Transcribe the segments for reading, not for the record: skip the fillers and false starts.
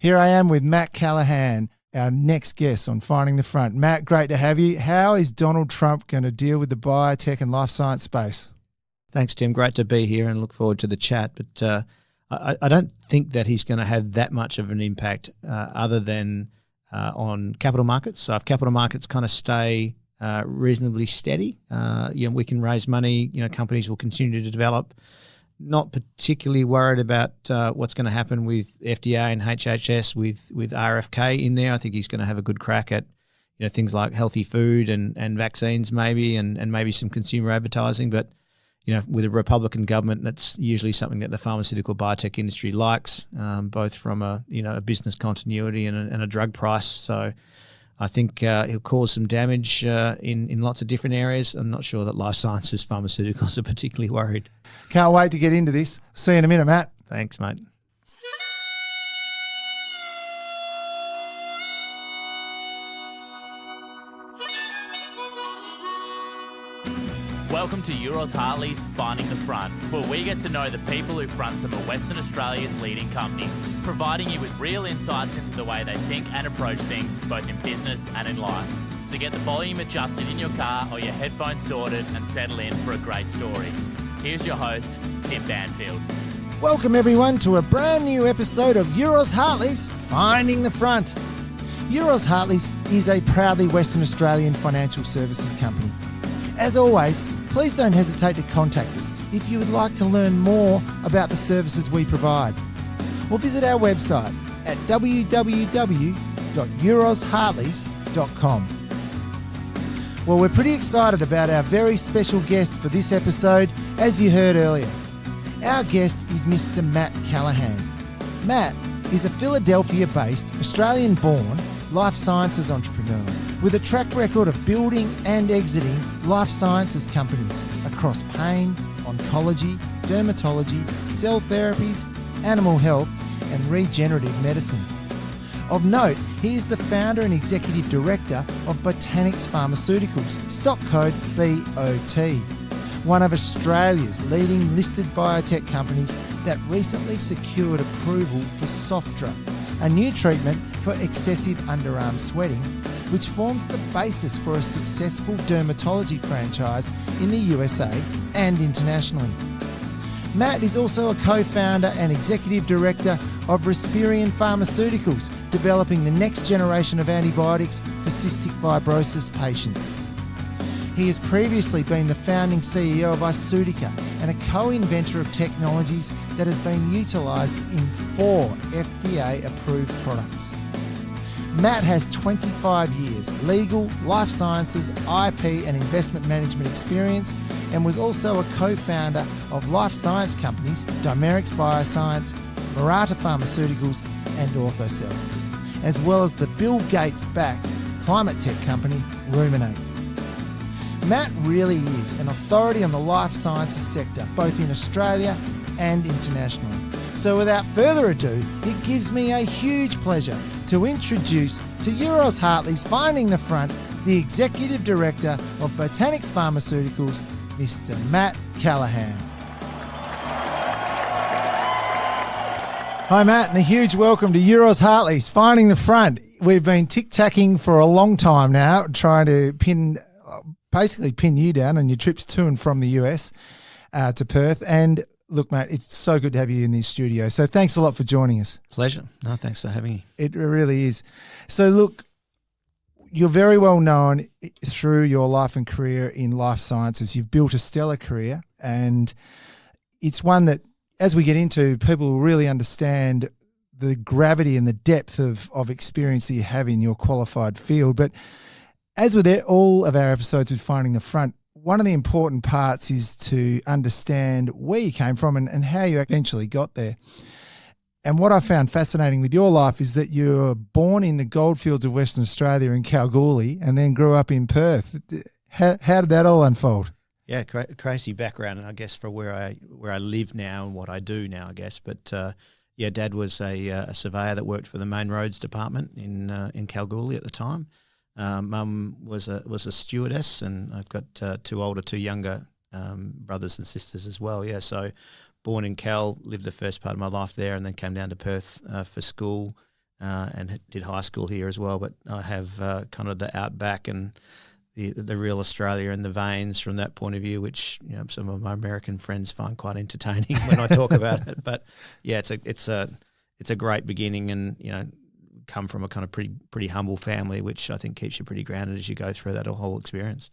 Here I am with Matt Callahan, our next guest on Finding the Front. Matt, great to have you. How is Donald Trump going to deal with the biotech and life science space? Thanks, Tim. Great to be here and look forward to the chat. But I don't think that he's going to have that much of an impact other than on capital markets. So if capital markets kind of stay reasonably steady, we can raise money. Companies will continue to develop. Not particularly worried about what's going to happen with FDA and HHS with RFK in there. I think he's going to have a good crack at things like healthy food and vaccines maybe and maybe some consumer advertising. But with a Republican government, that's usually something that the pharmaceutical biotech industry likes, both from a business continuity and a drug price. So I think he'll cause some damage in lots of different areas. I'm not sure that life sciences pharmaceuticals are particularly worried. Can't wait to get into this. See you in a minute, Matt. Thanks, mate. Welcome to Euroz Hartley's Finding the Front, where we get to know the people who front some of Western Australia's leading companies, providing you with real insights into the way they think and approach things, both in business and in life. So get the volume adjusted in your car or your headphones sorted and settle in for a great story. Here's your host, Tim Banfield. Welcome everyone to a brand new episode of Euroz Hartley's Finding the Front. Euroz Hartley's is a proudly Western Australian financial services company. As always, please don't hesitate to contact us if you would like to learn more about the services we provide. Or visit our website at www.eurozhartleys.com. Well, we're pretty excited about our very special guest for this episode, as you heard earlier. Our guest is Mr. Matt Callahan. Matt is a Philadelphia-based, Australian-born life sciences entrepreneur with a track record of building and exiting life sciences companies across pain, oncology, dermatology, cell therapies, animal health, and regenerative medicine. Of note, he is the founder and executive director of Botanix Pharmaceuticals, stock code BOT, one of Australia's leading listed biotech companies that recently secured approval for Sofdra, a new treatment for excessive underarm sweating, which forms the basis for a successful dermatology franchise in the USA and internationally. Matt is also a co-founder and executive director of Respirion Pharmaceuticals, developing the next generation of antibiotics for cystic fibrosis patients. He has previously been the founding CEO of Isutica and a co-inventor of technologies that has been utilised in 4 FDA-approved products. Matt has 25 years legal, life sciences, IP and investment management experience and was also a co-founder of life science companies Dimerix Bioscience, Mirata Pharmaceuticals and Orthocell, as well as the Bill Gates-backed climate tech company Rumin8. Matt really is an authority on the life sciences sector, both in Australia and internationally. So without further ado, it gives me a huge pleasure to introduce to Euroz Hartley's Finding the Front, the Executive Director of Botanix Pharmaceuticals, Mr. Matt Callahan. Hi Matt, and a huge welcome to Euroz Hartley's Finding the Front. We've been tic-tacking for a long time now, trying to pin you down on your trips to and from the US to Perth. And look, mate, it's so good to have you in this studio. So thanks a lot for joining us. Pleasure. No, thanks for having me. It really is. So look, you're very well known through your life and career in life sciences. You've built a stellar career, and it's one that, as we get into, people will really understand the gravity and the depth of experience that you have in your qualified field. But as with all of our episodes with Finding the Front, one of the important parts is to understand where you came from and how you eventually got there. And what I found fascinating with your life is that you were born in the goldfields of Western Australia in Kalgoorlie and then grew up in Perth. How did that all unfold? Yeah, crazy background, and I guess for where I live now and what I do now, I guess. But Dad was a surveyor that worked for the Main Roads Department in Kalgoorlie at the time. Mum was a stewardess, and I've got two younger brothers and sisters as well. Yeah, so born in Cal, lived the first part of my life there, and then came down to Perth for school. and did high school here as well. But I have kind of the outback and the real Australia in the veins from that point of view, which some of my American friends find quite entertaining when I talk about it. But yeah, it's a great beginning, and come from a kind of pretty humble family, which I think keeps you pretty grounded as you go through that whole experience.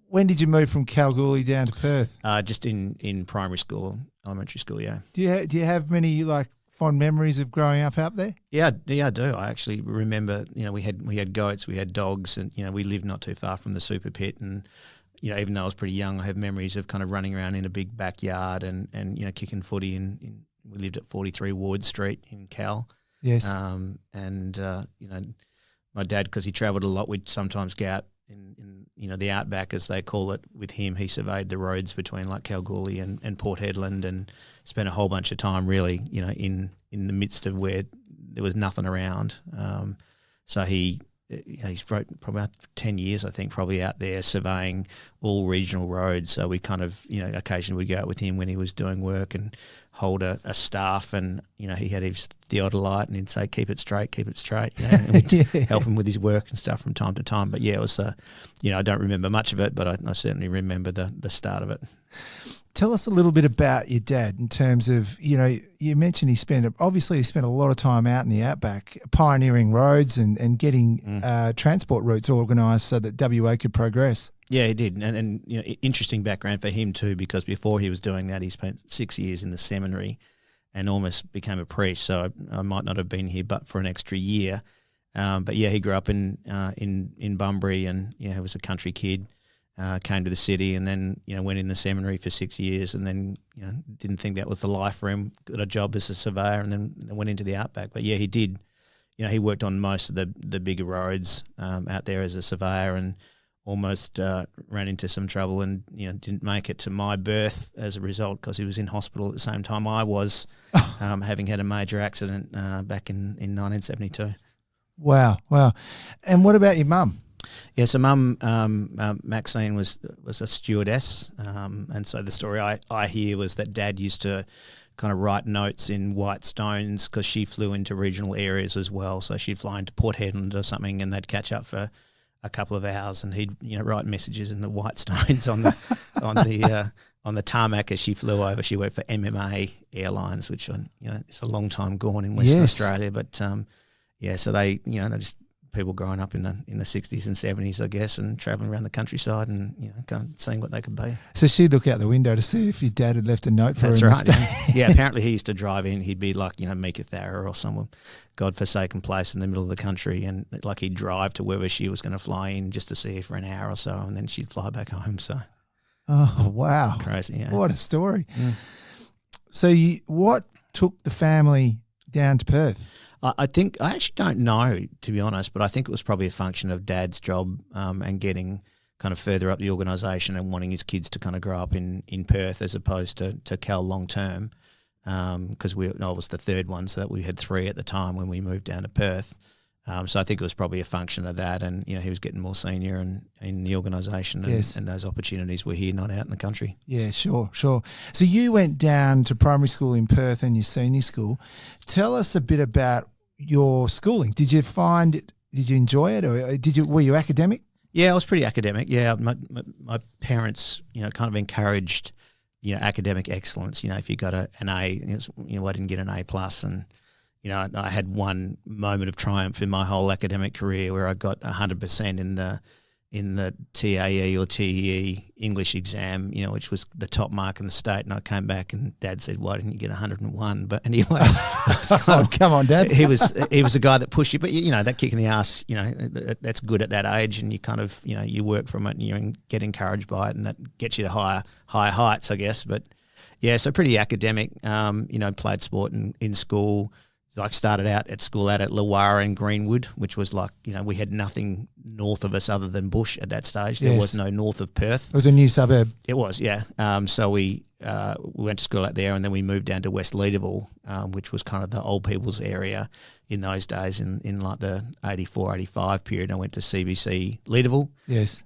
When did you move from Kalgoorlie down to Perth? Just in primary school, elementary school. Yeah. Do you have many fond memories of growing up out there? Yeah, I do. I actually remember, we had goats, we had dogs, and we lived not too far from the super pit, and even though I was pretty young, I have memories of kind of running around in a big backyard and kicking footy we lived at 43 Ward Street in Cal. Yes. My dad, because he travelled a lot, we'd sometimes go out in the outback, as they call it, with him. He surveyed the roads between Kalgoorlie and Port Hedland, and spent a whole bunch of time really, in the midst of where there was nothing around. So he's probably about 10 years, I think, probably out there surveying all regional roads. So we kind of, occasionally we'd go out with him when he was doing work and hold a staff, and, he had his theodolite, and he'd say, keep it straight, and we'd help him with his work and stuff from time to time. But yeah, it was, I don't remember much of it, but I certainly remember the start of it. Tell us a little bit about your dad in terms of, you mentioned he spent a lot of time out in the outback pioneering roads and getting transport routes organised so that WA could progress. Yeah, he did. And interesting background for him too, because before he was doing that, he spent 6 years in the seminary and almost became a priest. So I might not have been here but for an extra year. But yeah, he grew up in Bunbury, and, he was a country kid. Came to the city, and then went in the seminary for 6 years, and then didn't think that was the life for him. Got a job as a surveyor, and then went into the outback. But yeah, he did. He worked on most of the bigger roads out there as a surveyor, and almost ran into some trouble, and didn't make it to my birth as a result, because he was in hospital at the same time I was, having had a major accident back in 1972. Wow. And what about your mum? Yeah, so Mum, Maxine was a stewardess, and so the story I hear was that Dad used to kind of write notes in white stones, because she flew into regional areas as well. So she'd fly into Port Hedland or something, and they'd catch up for a couple of hours, and he'd write messages in the white stones on the tarmac as she flew over. She worked for MMA Airlines, which it's a long time gone in Western Australia, but so they they're just people growing up in the 60s and 70s, I guess, and travelling around the countryside and kind of seeing what they could be. So she'd look out the window to see if your dad had left a note for her. That's right. Yeah, apparently he used to drive in. He'd be like Meekatharra or some godforsaken place in the middle of the country, and he'd drive to wherever she was going to fly in just to see her for an hour or so, and then she'd fly back home. So, oh wow, crazy! Yeah, what a story. Yeah. So what took the family down to Perth? I think, I actually don't know, to be honest, but I think it was probably a function of Dad's job and getting kind of further up the organisation and wanting his kids to kind of grow up in Perth as opposed to Cal long term, because I was the third one, so that we had three at the time when we moved down to Perth. So I think it was probably a function of that, and he was getting more senior in the organisation, and those opportunities were here, not out in the country. Yeah, sure. So you went down to primary school in Perth and your senior school. Tell us a bit about your schooling. Did you enjoy it, or were you academic? Yeah, I was pretty academic. Yeah, my parents, kind of encouraged, academic excellence. If you got an A, I didn't get an A plus, and I had one moment of triumph in my whole academic career where I got 100% in the TAE or TEE English exam, which was the top mark in the state, and I came back and Dad said, "Why didn't you get 101?" But anyway, come on, Dad. He was a guy that pushed you, but that kick in the ass, that's good at that age, and you kind of you work from it and you get encouraged by it, and that gets you to higher heights, I guess. But yeah, so pretty academic. Played sport in school. Started out at school out at Lawara and Greenwood, which was we had nothing north of us other than bush at that stage. There was no north of Perth. It was a new suburb. It was, yeah. So we went to school out there, and then we moved down to West Leederville, which was kind of the old people's area, in those days in like the 84, 85 period. I went to CBC Leederville. Yes.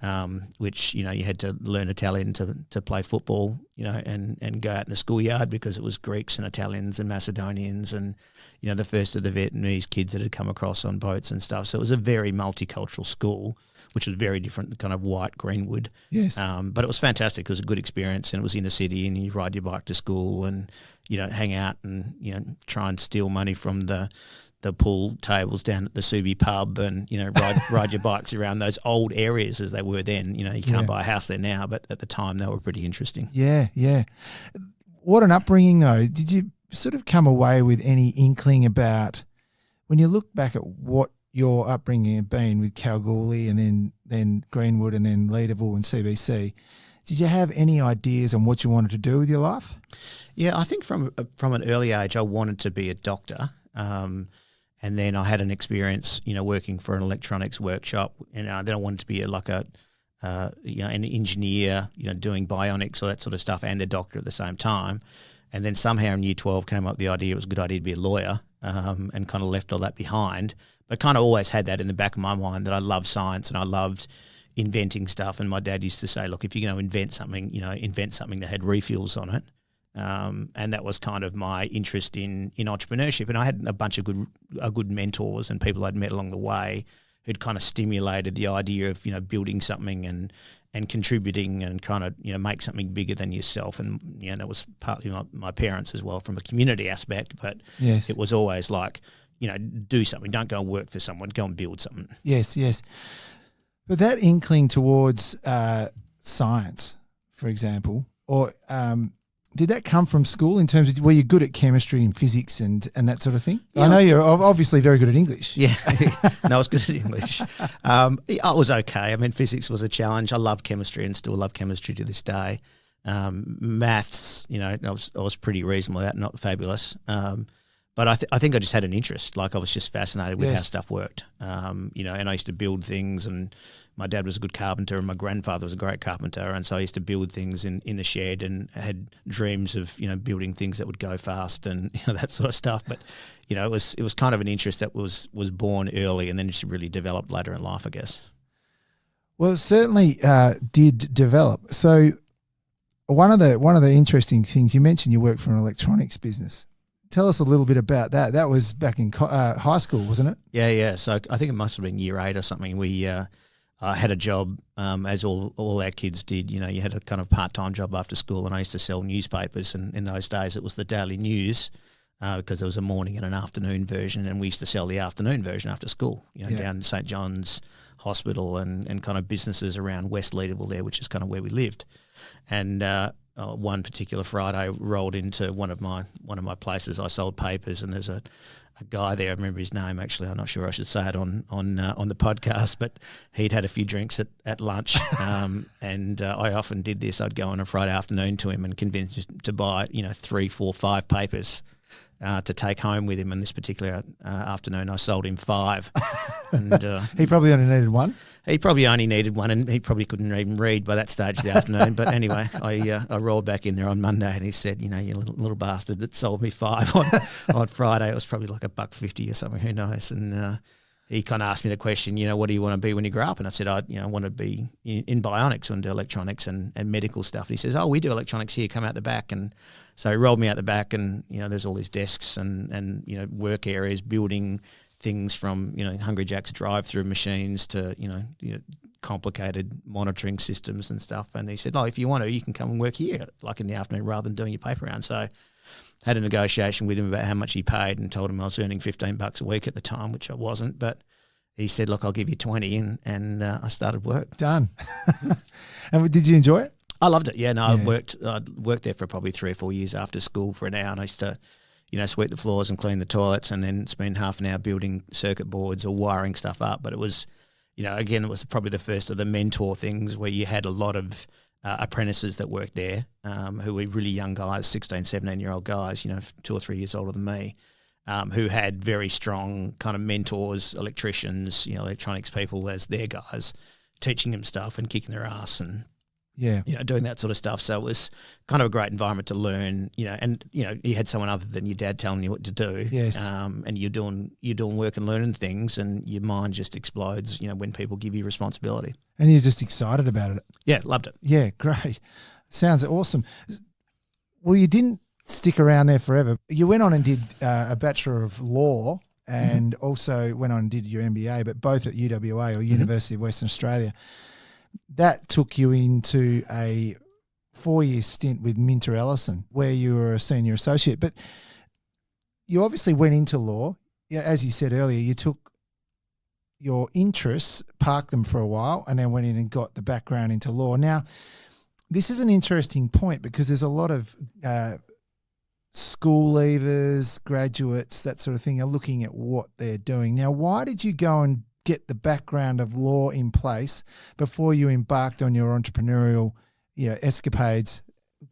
Which, you had to learn Italian to play football, and go out in the schoolyard because it was Greeks and Italians and Macedonians and, the first of the Vietnamese kids that had come across on boats and stuff. So it was a very multicultural school, which was very different, kind of white Greenwood. Yes. But it was fantastic. It was a good experience, and it was in the city, and you ride your bike to school and, hang out and, try and steal money from the pool tables down at the Subi pub and, ride your bikes around those old areas as they were then. You can't buy a house there now, but at the time they were pretty interesting. Yeah, yeah. What an upbringing, though. Did you sort of come away with any inkling about, when you look back at what your upbringing had been with Kalgoorlie and then Greenwood and then Leederville and CBC, did you have any ideas on what you wanted to do with your life? Yeah, I think from an early age I wanted to be a doctor. And then I had an experience, working for an electronics workshop, and then I wanted to be an engineer, doing bionics, all that sort of stuff, and a doctor at the same time. And then somehow in year 12 came up the idea it was a good idea to be a lawyer, and kind of left all that behind. But kind of always had that in the back of my mind that I loved science and I loved inventing stuff. And my dad used to say, look, if you're going to invent something, invent something that had refills on it. And that was kind of my interest in entrepreneurship. And I had a bunch of good mentors and people I'd met along the way who'd kind of stimulated the idea of, building something and contributing and kind of, make something bigger than yourself. And, that was partly my parents as well from a community aspect, but yes, it was always like, do something. Don't go and work for someone. Go and build something. Yes, yes. But that inkling towards science, for example, or did that come from school in terms of, were you good at chemistry and physics and that sort of thing? Yeah. I know you're obviously very good at English. Yeah, no, I was good at English. I was okay. I mean, physics was a challenge. I love chemistry and still love chemistry to this day. Maths, I was pretty reasonable at, not fabulous. But I think I just had an interest. Like I was just fascinated with how stuff worked. And I used to build things, and my dad was a good carpenter and my grandfather was a great carpenter. And so I used to build things in the shed and had dreams of, building things that would go fast and that sort of stuff. But, it was kind of an interest that was born early and then just really developed later in life, I guess. Well, it certainly did develop. So one of the interesting things, you mentioned you work for an electronics business. Tell us a little bit about that. That was back in high school, wasn't it? Yeah. So I think it must have been year 8 or something. We had a job, as all our kids did. You had a kind of part-time job after school, and I used to sell newspapers. And in those days, it was the Daily News because there was a morning and an afternoon version, and we used to sell the afternoon version after school. Down St John's Hospital and kind of businesses around West Leederville there, which is kind of where we lived. And one particular Friday, I rolled into one of my places. I sold papers, and there's a guy there. I remember his name actually. I'm not sure I should say it on the podcast, but he'd had a few drinks at lunch, and I often did this. I'd go on a Friday afternoon to him and convince him to buy 3, 4, 5 papers to take home with him. And this particular afternoon, I sold him 5. And he probably only needed one. He probably only needed one, and he probably couldn't even read by that stage of the afternoon. But anyway, I rolled back in there on Monday, and he said, "You little bastard that sold me 5 on Friday." It was probably like $1.50 or something. Who knows? And he kind of asked me the question, what do you want to be when you grow up? And I said, I want to be in bionics and do electronics and medical stuff. And he says, "Oh, we do electronics here. Come out the back." And so he rolled me out the back, and there's all these desks and work areas, building things from Hungry Jack's drive-through machines to complicated monitoring systems and stuff. And he said, "Oh, if you want to, you can come and work here, like in the afternoon, rather than doing your paper round." So I had a negotiation with him about how much he paid, and told him I was earning $15 a week at the time, which I wasn't. But he said, "Look, I'll give you 20," and I started work. Done. And did you enjoy it? I loved it. Yeah, no, yeah. I worked there for probably 3 or 4 years after school for an hour, and I used to sweep the floors and clean the toilets, and then spend half an hour building circuit boards or wiring stuff up. But it was, again, it was probably the first of the mentor things where you had a lot of apprentices that worked there who were really young guys, 16, 17-year-old guys, 2 or 3 years older than me, who had very strong kind of mentors, electricians, electronics people as their guys, teaching them stuff and kicking their ass. And Yeah. Doing that sort of stuff. So it was kind of a great environment to learn, and you had someone other than your dad telling you what to do. Yes. And you're doing work and learning things, and your mind just explodes, when people give you responsibility. And you're just excited about it. Yeah, loved it. Yeah, great. Sounds awesome. Well, you didn't stick around there forever. You went on and did a Bachelor of Law and also went on and did your MBA, but both at UWA or University of Western Australia. That took you into a 4-year stint with Minter Ellison, where you were a senior associate. But you obviously went into law. Yeah, as you said earlier, you took your interests, parked them for a while, and then went in and got the background into law. Now, this is an interesting point because there's a lot of school leavers, graduates, that sort of thing, are looking at what they're doing. Now, why did you go and get the background of law in place before you embarked on your entrepreneurial, escapades,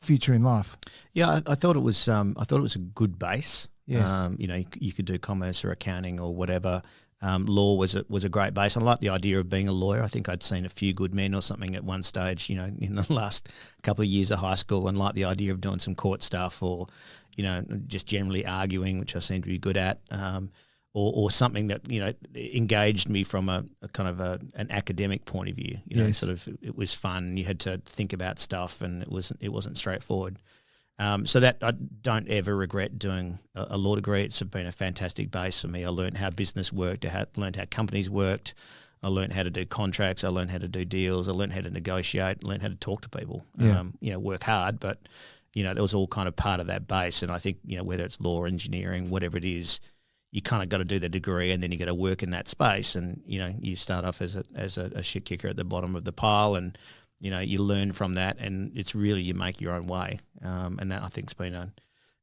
future in life? Yeah, I thought it was a good base. Yes. You could do commerce or accounting or whatever. Law was a great base. I liked the idea of being a lawyer. I think I'd seen A Few Good Men or something at one stage, in the last couple of years of high school, and liked the idea of doing some court stuff or, just generally arguing, which I seemed to be good at. Or something that engaged me from a kind of an academic point of view. Yes. Sort of it was fun. You had to think about stuff, and it wasn't straightforward. So that I don't ever regret doing a law degree. It's been a fantastic base for me. I learned how business worked. I learned how companies worked. I learned how to do contracts. I learned how to do deals. I learned how to negotiate. I learned how to talk to people. Yeah. Work hard, but that was all kind of part of that base. And I think whether it's law, engineering, whatever it is, you kind of got to do the degree, and then you got to work in that space. And you start off as a shit kicker at the bottom of the pile, and you learn from that, and it's really you make your own way. And that I think's been a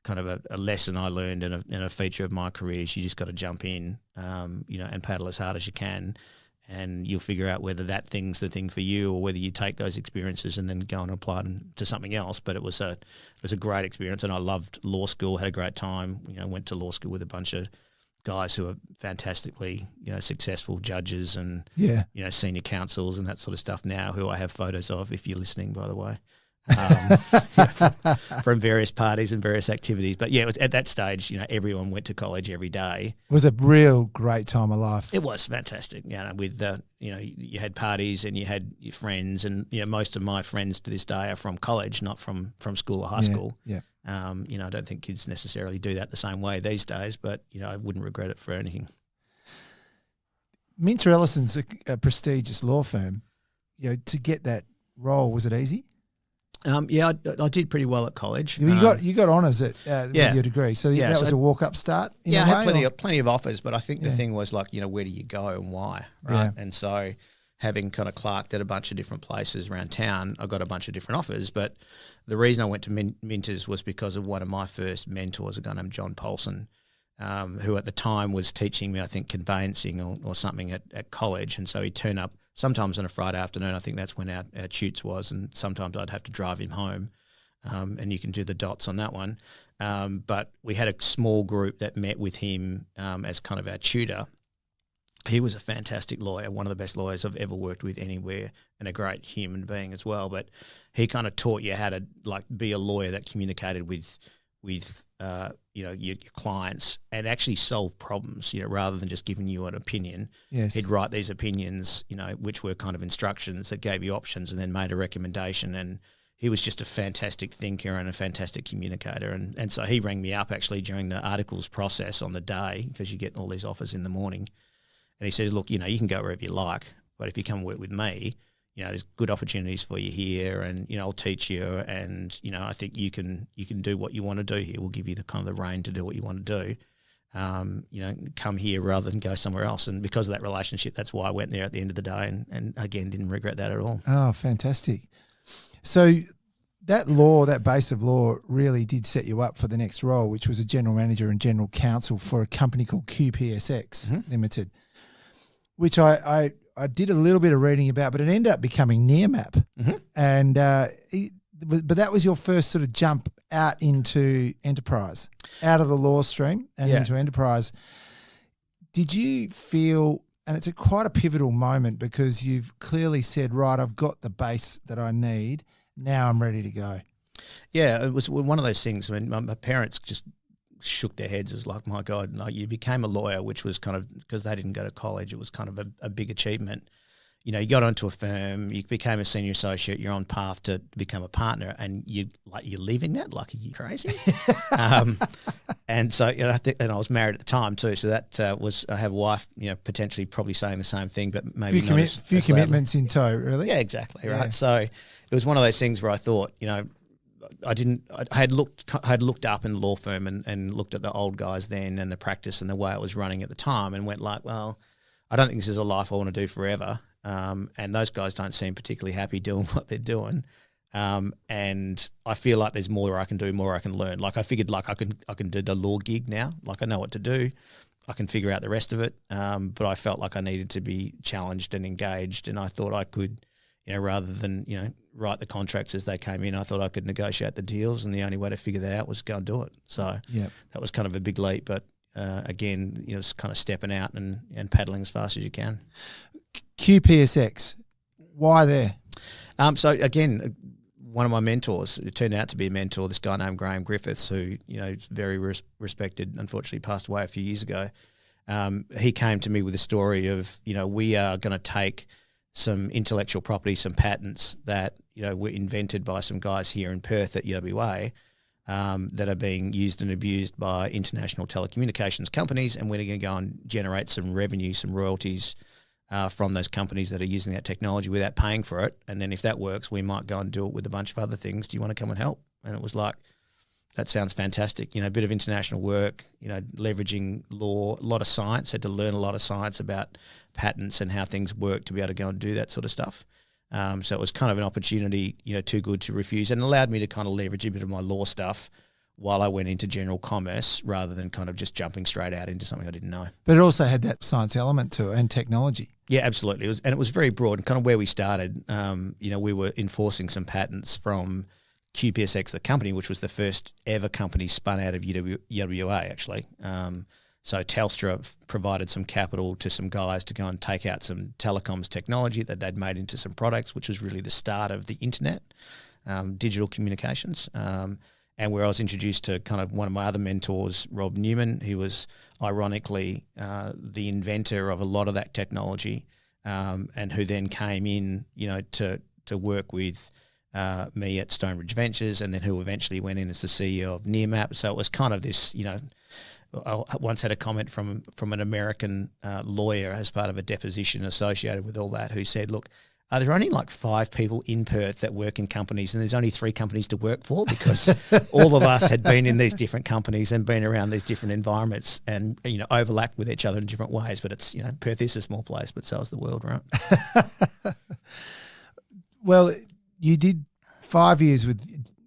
kind of a lesson I learned, and a feature of my career is you just got to jump in, and paddle as hard as you can, and you'll figure out whether that thing's the thing for you, or whether you take those experiences and then go and apply them to something else. But it was a great experience, and I loved law school. Had a great time. Went to law school with a bunch of guys who are fantastically, successful judges and, senior counsels and that sort of stuff now, who I have photos of, if you're listening, by the way, from various parties and various activities. But yeah, it was, at that stage, everyone went to college every day. It was a real great time of life. It was fantastic. With you had parties and you had your friends, and most of my friends to this day are from college, not from school or high school. Yeah. I don't think kids necessarily do that the same way these days, but I wouldn't regret it for anything. Minter Ellison's a prestigious law firm. To get that role, was it easy? Yeah, I did pretty well at college. You got honours with your degree, so that was a walk-up start. I had plenty of offers, but I think the thing was where do you go and why, right? Yeah. And so, having kind of clerked at a bunch of different places around town, I got a bunch of different offers. But the reason I went to Minters was because of one of my first mentors, a guy named John Paulson, who at the time was teaching me, I think, conveyancing or something at college. And so he'd turn up sometimes on a Friday afternoon. I think that's when our toots was, and sometimes I'd have to drive him home. And you can do the dots on that one. But we had a small group that met with him as kind of our tutor. He was a fantastic lawyer, one of the best lawyers I've ever worked with anywhere, and a great human being as well. But he kind of taught you how to be a lawyer that communicated with your clients and actually solve problems, rather than just giving you an opinion. Yes. He'd write these opinions, which were kind of instructions that gave you options and then made a recommendation. And he was just a fantastic thinker and a fantastic communicator. And so he rang me up actually during the articles process on the day, because you get all these offers in the morning. And he says, look, you can go wherever you like, but if you come work with me, there's good opportunities for you here, and, I'll teach you, and, I think you can do what you want to do here. We'll give you the kind of the rein to do what you want to do. Come here rather than go somewhere else. And because of that relationship, that's why I went there at the end of the day, and again, didn't regret that at all. Oh, fantastic. So that base of law really did set you up for the next role, which was a general manager and general counsel for a company called QPSX Limited, which I did a little bit of reading about, but it ended up becoming Nearmap. And but that was your first sort of jump out into enterprise, out of the law stream and into enterprise. Did you feel and it's quite a pivotal moment because you've clearly said, right, I've got the base that I need. Now I'm ready to go. Yeah, it was one of those things. I mean, my parents just shook their heads. It was like, my God, like you became a lawyer, which was kind of, because they didn't go to college, it was kind of a big achievement. You know, you got onto a firm, you became a senior associate, you're on path to become a partner, and you're leaving that? Like, are you crazy? And so, you know, and I was married at the time too, so that was, I have a wife, you know, potentially probably saying the same thing, but maybe few commitments in tow, really. Yeah, exactly, right. Yeah. So it was one of those things where I thought, you know, I had looked up in the law firm and looked at the old guys then and the practice and the way it was running at the time, and went like, well, I don't think this is a life I want to do forever. And those guys don't seem particularly happy doing what they're doing. And I feel like there's more I can do, more I can learn. Like I figured like I can do the law gig now. Like I know what to do. I can figure out the rest of it. But I felt like I needed to be challenged and engaged, and I thought I could, you know, rather than, you know, write the contracts as they came in, I thought I could negotiate the deals, and the only way to figure that out was go and do it. So that was kind of a big leap, but again, you know, it's kind of stepping out and paddling as fast as you can. QPSX, why there? So again, one of my mentors, it turned out to be a mentor, this guy named Graham Griffiths, who, you know, is very respected, unfortunately passed away a few years ago. He came to me with a story of, you know, we are going to take some intellectual property, some patents that, you know, were invented by some guys here in Perth at UWA that are being used and abused by international telecommunications companies, and we're going to go and generate some revenue, some royalties from those companies that are using that technology without paying for it. And then if that works, we might go and do it with a bunch of other things. Do you want to come and help? And it was like, that sounds fantastic. You know, a bit of international work, you know, leveraging law, a lot of science, had to learn a lot of science about patents and how things work to be able to go and do that sort of stuff. So it was kind of an opportunity, you know, too good to refuse, and allowed me to kind of leverage a bit of my law stuff while I went into general commerce, rather than kind of just jumping straight out into something I didn't know. But it also had that science element to it and technology. Yeah, absolutely. It was very broad, and kind of where we started. You know, we were enforcing some patents from QPSX, the company, which was the first ever company spun out of UWA, actually. So Telstra provided some capital to some guys to go and take out some telecoms technology that they'd made into some products, which was really the start of the internet, digital communications. And where I was introduced to kind of one of my other mentors, Rob Newman, who was ironically the inventor of a lot of that technology, and who then came in, you know, to work with me at Stonebridge Ventures, and then who eventually went in as the CEO of Nearmap. So it was kind of this, you know, I once had a comment from an American lawyer as part of a deposition associated with all that, who said, look, are there only like 5 people in Perth that work in companies, and there's only 3 companies to work for? Because all of us had been in these different companies and been around these different environments and, you know, overlapped with each other in different ways. But it's, you know, Perth is a small place, but so is the world, right? Well, you did 5 years with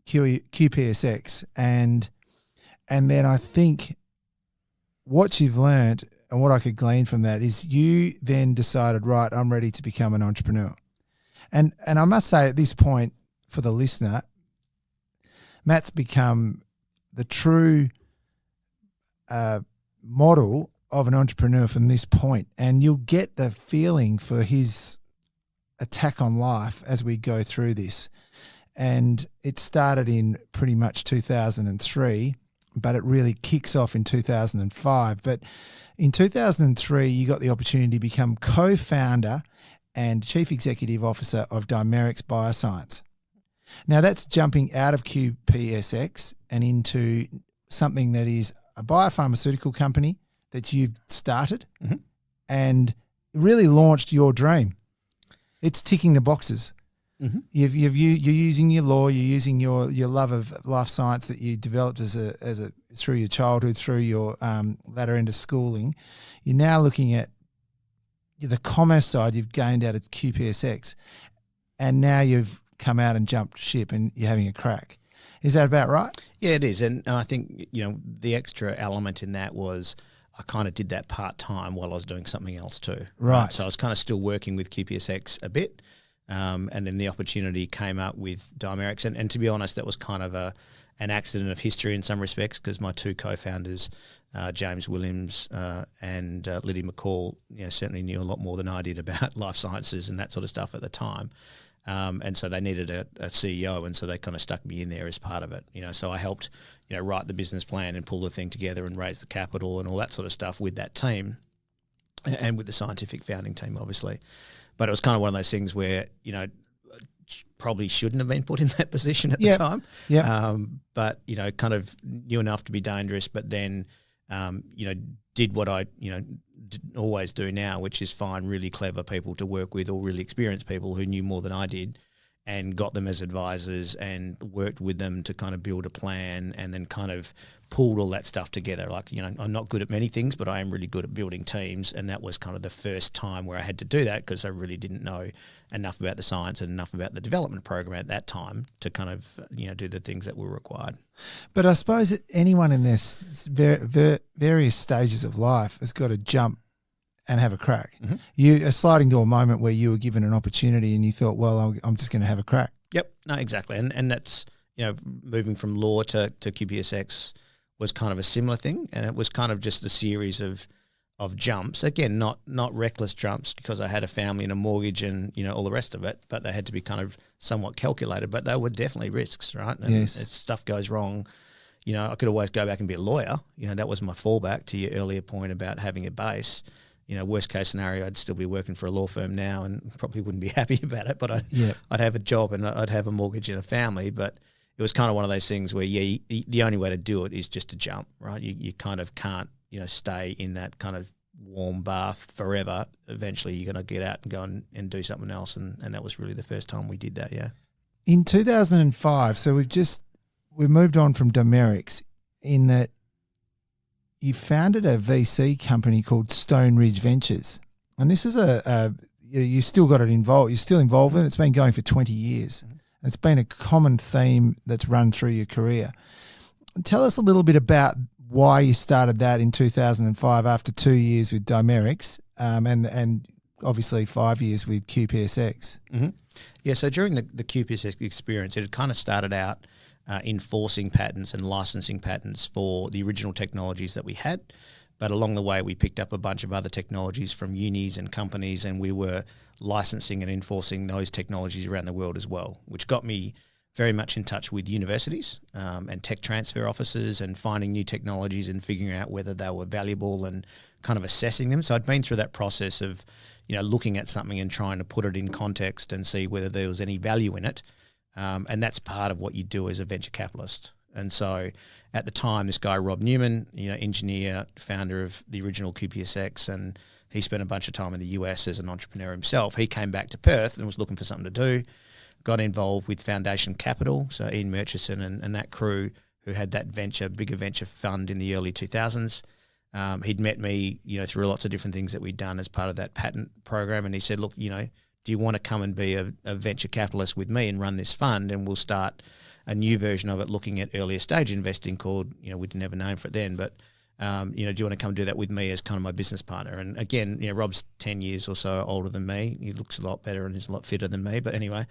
QPSX, and then I think what you've learned and what I could glean from that is you then decided, right, I'm ready to become an entrepreneur. And I must say at this point, for the listener, Matt's become the true model of an entrepreneur from this point, and you'll get the feeling for his attack on life as we go through this. And it started in pretty much 2003, but it really kicks off in 2005. But in 2003, you got the opportunity to become co-founder and chief executive officer of Dimerix Bioscience. Now, that's jumping out of QPSX and into something that is a biopharmaceutical company that you've started and really launched your dream. It's ticking the boxes. Mm-hmm. You're using your law, you're using your love of life science that you developed as a through your childhood, through your latter end of schooling. You're now looking at the commerce side you've gained out of QPSX, and now you've come out and jumped ship and you're having a crack. Is that about right? Yeah, it is. And I think, you know, the extra element in that was I kind of did that part-time while I was doing something else too. Right. So I was kind of still working with QPSX a bit. And then the opportunity came up with Dimerix. And to be honest, that was kind of an accident of history in some respects, because my two co-founders, James Williams and Liddy McCall, certainly knew a lot more than I did about life sciences and that sort of stuff at the time. And so they needed a CEO, and so they kind of stuck me in there as part of it. So I helped, write the business plan and pull the thing together and raise the capital and all that sort of stuff with that team, and with the scientific founding team, obviously. But it was kind of one of those things where, probably shouldn't have been put in that position at the time. Yeah. But, kind of knew enough to be dangerous, but then, did what I, always do now, which is find really clever people to work with, or really experienced people who knew more than I did, and got them as advisors and worked with them to kind of build a plan, and then kind of pulled all that stuff together. Like, I'm not good at many things, but I am really good at building teams. And that was kind of the first time where I had to do that, because I really didn't know enough about the science and enough about the development program at that time to kind of, do the things that were required. But I suppose anyone in this various stages of life has got to jump and have a crack. Mm-hmm. A sliding door moment where you were given an opportunity and you thought, well, I'm just going to have a crack. Yep. No, exactly. And that's, moving from law to QPSX was kind of a similar thing. And it was kind of just a series of jumps. Again, not reckless jumps, because I had a family and a mortgage and, all the rest of it, but they had to be kind of somewhat calculated, but they were definitely risks, right? And yes. If stuff goes wrong, I could always go back and be a lawyer. that was my fallback to your earlier point about having a base. Worst case scenario, I'd still be working for a law firm now and probably wouldn't be happy about it, but I'd have a job and I'd have a mortgage and a family. But it was kind of one of those things where, the only way to do it is just to jump, right? You kind of can't, stay in that kind of warm bath forever. Eventually you're going to get out and go and do something else. And that was really the first time we did that, yeah. In 2005, so we've moved on from Dimerix, in that you founded a VC company called Stone Ridge Ventures. And this is you still got it involved. You're still involved in it. It's been going for 20 years. Mm-hmm. It's been a common theme that's run through your career. Tell us a little bit about why you started that in 2005 after 2 years with Dimerix, and obviously 5 years with QPSX. Mm-hmm. Yeah, so during the QPSX experience, it had kind of started out enforcing patents and licensing patents for the original technologies that we had. But along the way, we picked up a bunch of other technologies from unis and companies, and we were licensing and enforcing those technologies around the world as well, which got me very much in touch with universities and tech transfer offices, and finding new technologies and figuring out whether they were valuable and kind of assessing them. So I'd been through that process of, looking at something and trying to put it in context and see whether there was any value in it. And that's part of what you do as a venture capitalist. And so at the time, this guy, Rob Newman, engineer, founder of the original QPSX, and he spent a bunch of time in the US as an entrepreneur himself. He came back to Perth and was looking for something to do, got involved with Foundation Capital, so Ian Murchison and that crew who had that bigger venture fund in the early 2000s. He'd met me, through lots of different things that we'd done as part of that patent program. And he said, look, do you want to come and be a venture capitalist with me and run this fund? And we'll start a new version of it, looking at earlier stage investing called, we didn't have a name for it then, but, do you want to come do that with me as kind of my business partner? And again, Rob's 10 years or so older than me. He looks a lot better and is a lot fitter than me. But anyway,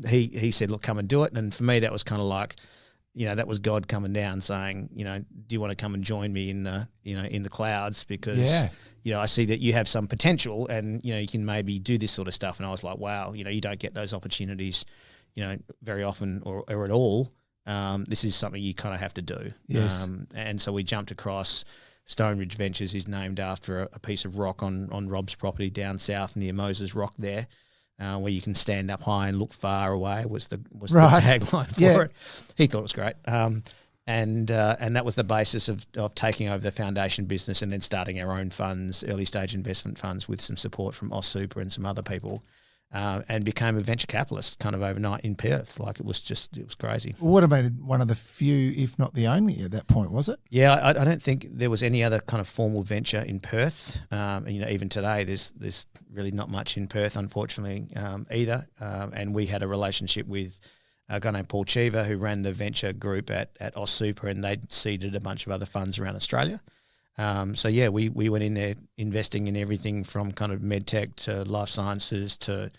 he said, look, come and do it. And for me, that was kind of like, that was God coming down saying, do you want to come and join me in the clouds? Because, I see that you have some potential and, you can maybe do this sort of stuff. And I was like, wow, you don't get those opportunities, very often or at all. This is something you kind of have to do. Yes. And so we jumped across. Stone Ridge Ventures is named after a piece of rock on Rob's property down south near Moses Rock there. Where you can stand up high and look far away was the tagline for it. He thought it was great. And that was the basis of taking over the foundation business and then starting our own funds, early stage investment funds, with some support from AusSuper and some other people, and became a venture capitalist kind of overnight in Perth. Like it was crazy. What about one of the few, if not the only at that point, was it? Yeah, I don't think there was any other kind of formal venture in Perth. Even today, there's really not much in Perth, unfortunately, either. And we had a relationship with a guy named Paul Cheever, who ran the venture group at AusSuper, and they'd seeded a bunch of other funds around Australia. We went in there investing in everything from kind of medtech to life sciences to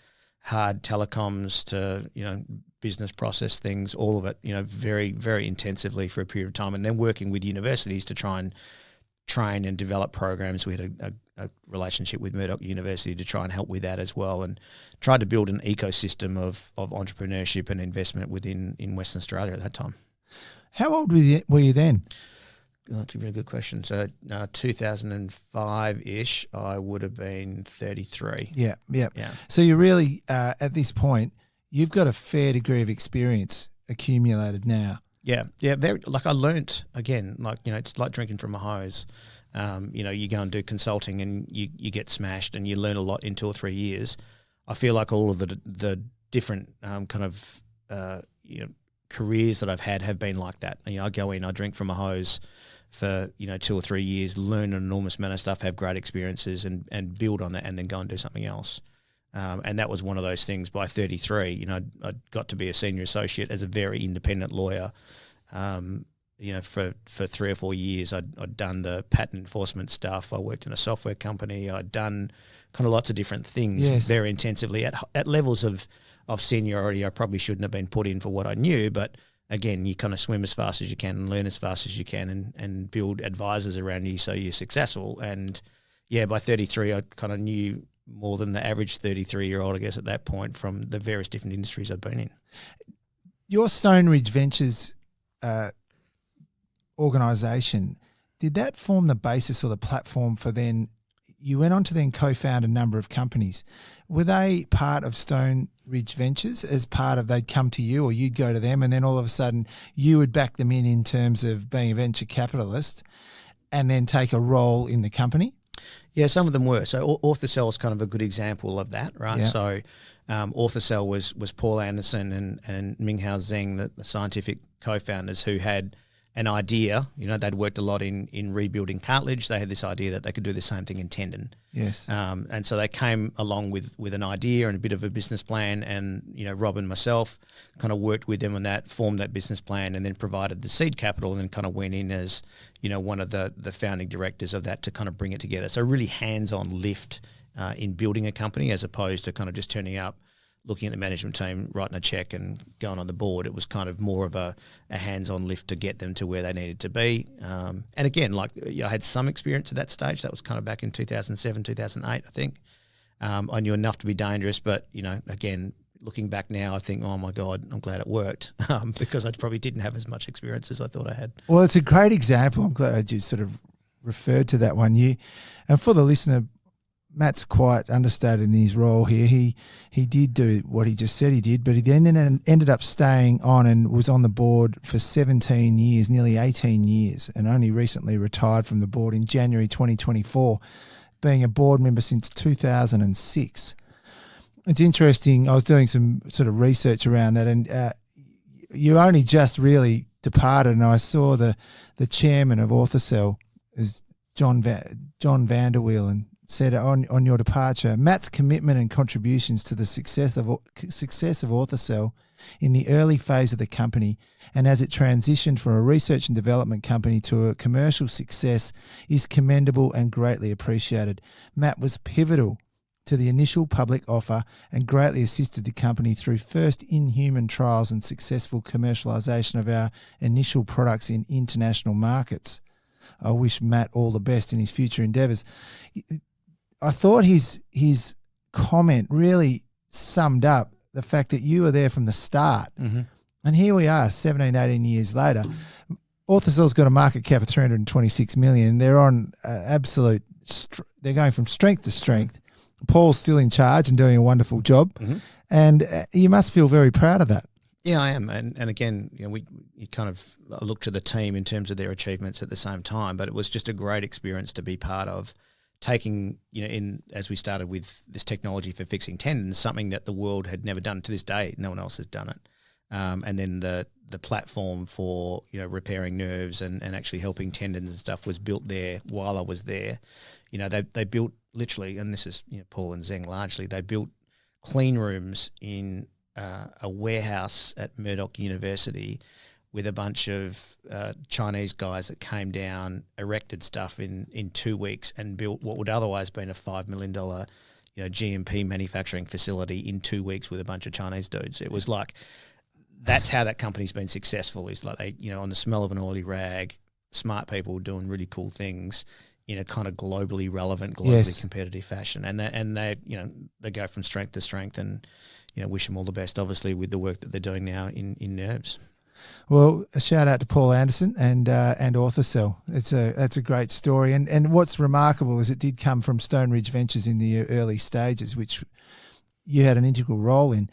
hard telecoms to, business process things, all of it, very, very intensively for a period of time, and then working with universities to try and train and develop programs. We had a relationship with Murdoch University to try and help with that as well, and tried to build an ecosystem of entrepreneurship and investment in Western Australia at that time. How old were you then? Oh, that's a very good question. So 2005-ish, I would have been 33. Yeah. So you really, at this point, you've got a fair degree of experience accumulated now. Yeah. Very, I learnt, again, it's like drinking from a hose. You go and do consulting and you get smashed and you learn a lot in 2 or 3 years. I feel like all of the different careers that I've had have been like that. I go in, I drink from a hose for 2 or 3 years, learn an enormous amount of stuff, have great experiences, and build on that, and then go and do something else. And that was one of those things. By 33, I got to be a senior associate as a very independent lawyer. For 3 or 4 years, I'd done the patent enforcement stuff. I worked in a software company. I'd done kind of lots of different things very intensively at levels of seniority I probably shouldn't have been put in for what I knew, but again, you kind of swim as fast as you can and learn as fast as you can and build advisors around you so you're successful. And by 33, I kind of knew more than the average 33-year-old, I guess, at that point from the various different industries I've been in. Your Stone Ridge Ventures organisation, did that form the basis or the platform for then, you went on to then co-found a number of companies. Were they part of Stone Ridge Ventures as part of, they'd come to you or you'd go to them and then all of a sudden you would back them in terms of being a venture capitalist and then take a role in the company? Yeah, some of them were. So Orthocell is kind of a good example of that, right? Yeah. So Orthocell was Paul Anderson and Minghao Zheng, the scientific co-founders who had an idea. They'd worked a lot in rebuilding cartilage. They had this idea that they could do the same thing in tendon. Yes. And so they came along with an idea and a bit of a business plan, and Rob and myself kind of worked with them on that, formed that business plan, and then provided the seed capital, and then kind of went in as one of the founding directors of that to kind of bring it together. So really hands-on lift in building a company, as opposed to kind of just turning up, looking at the management team, writing a check and going on the board. It was kind of more of a hands-on lift to get them to where they needed to be. And again, I had some experience at that stage. That was kind of back in 2007, 2008, I think. I knew enough to be dangerous, but, again, looking back now, I think, oh my God, I'm glad it worked because I probably didn't have as much experience as I thought I had. Well, it's a great example. I'm glad you sort of referred to that one. And for the listener, Matt's quite understated in his role here. He did do what he just said he did, but he then ended up staying on and was on the board for 17 years, nearly 18 years, and only recently retired from the board in January 2024, being a board member since 2006. It's interesting. I was doing some sort of research around that, and you only just really departed, and I saw the chairman of Orthocell is John Vanderweel, and said on your departure, Matt's commitment and contributions to the success of Orthocell in the early phase of the company and as it transitioned from a research and development company to a commercial success is commendable and greatly appreciated. Matt was pivotal to the initial public offer and greatly assisted the company through first in-human trials and successful commercialisation of our initial products in international markets. I wish Matt all the best in his future endeavours. I thought his comment really summed up the fact that you were there from the start. Mm-hmm. And here we are, 17, 18 years later. Orthocell's got a market cap of 326 million. They're on they're going from strength to strength. Paul's still in charge and doing a wonderful job. Mm-hmm. And you must feel very proud of that. Yeah, I am. And again, you kind of look to the team in terms of their achievements at the same time, but it was just a great experience to be part of, taking, as we started with this technology for fixing tendons, something that the world had never done to this day. No one else has done it. And then the platform for, repairing nerves and actually helping tendons and stuff was built there while I was there. They built literally, and this is, Paul and Zheng largely, they built clean rooms in a warehouse at Murdoch University with a bunch of Chinese guys that came down, erected stuff in 2 weeks and built what would otherwise have been a $5 million GMP manufacturing facility in 2 weeks with a bunch of Chinese dudes. It was like that's how that company's been successful. Is like they, on the smell of an oily rag, smart people doing really cool things in a kind of globally relevant, globally competitive fashion, and they go from strength to strength, and wish them all the best, obviously, with the work that they're doing now in nerves. Well, a shout out to Paul Anderson and Orthocell. That's a great story, and what's remarkable is it did come from Stone Ridge Ventures in the early stages, which you had an integral role in.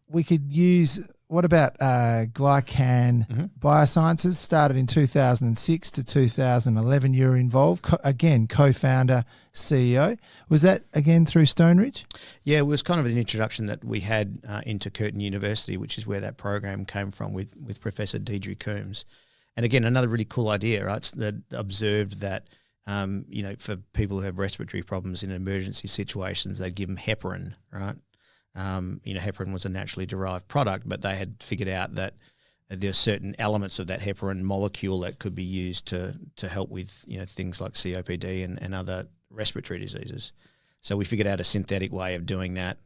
We could use. What about Glycan Biosciences? Started in 2006 to 2011. You were involved again, co-founder, CEO. Was that again through Stone Ridge? Yeah, it was kind of an introduction that we had into Curtin University, which is where that program came from with Professor Deidre Coombs. And again, another really cool idea, right? That observed that for people who have respiratory problems in emergency situations, they give them heparin, right? Heparin was a naturally derived product, but they had figured out that there are certain elements of that heparin molecule that could be used to help with things like COPD and other respiratory diseases. So we figured out a synthetic way of doing that.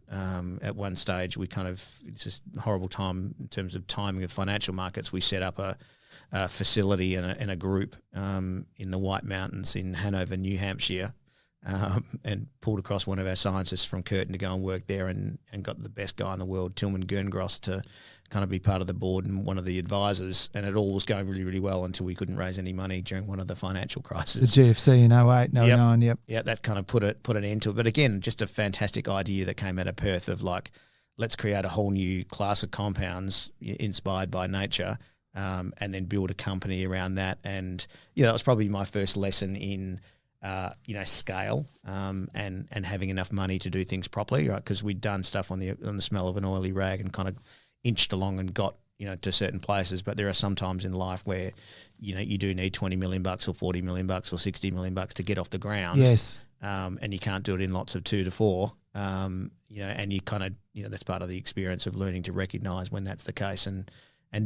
At one stage, it's just a horrible time in terms of timing of financial markets. We set up a facility and a group in the White Mountains in Hanover, New Hampshire. And pulled across one of our scientists from Curtin to go and work there, and got the best guy in the world, Tilman Gerngross, to kind of be part of the board and one of the advisors. And it all was going really, really well until we couldn't raise any money during one of the financial crises. The GFC in 08, 09, yep. Yeah, that kind of put an end to it. But again, just a fantastic idea that came out of Perth of like, let's create a whole new class of compounds inspired by nature, and then build a company around that. And, that was probably my first lesson in scale, and having enough money to do things properly, right? Because we'd done stuff on the smell of an oily rag and kind of inched along and got to certain places. But there are some times in life where you do need $20 million or $40 million or $60 million to get off the ground. Yes, and you can't do it in lots of 2 to 4. And you kind of that's part of the experience of learning to recognise when that's the case and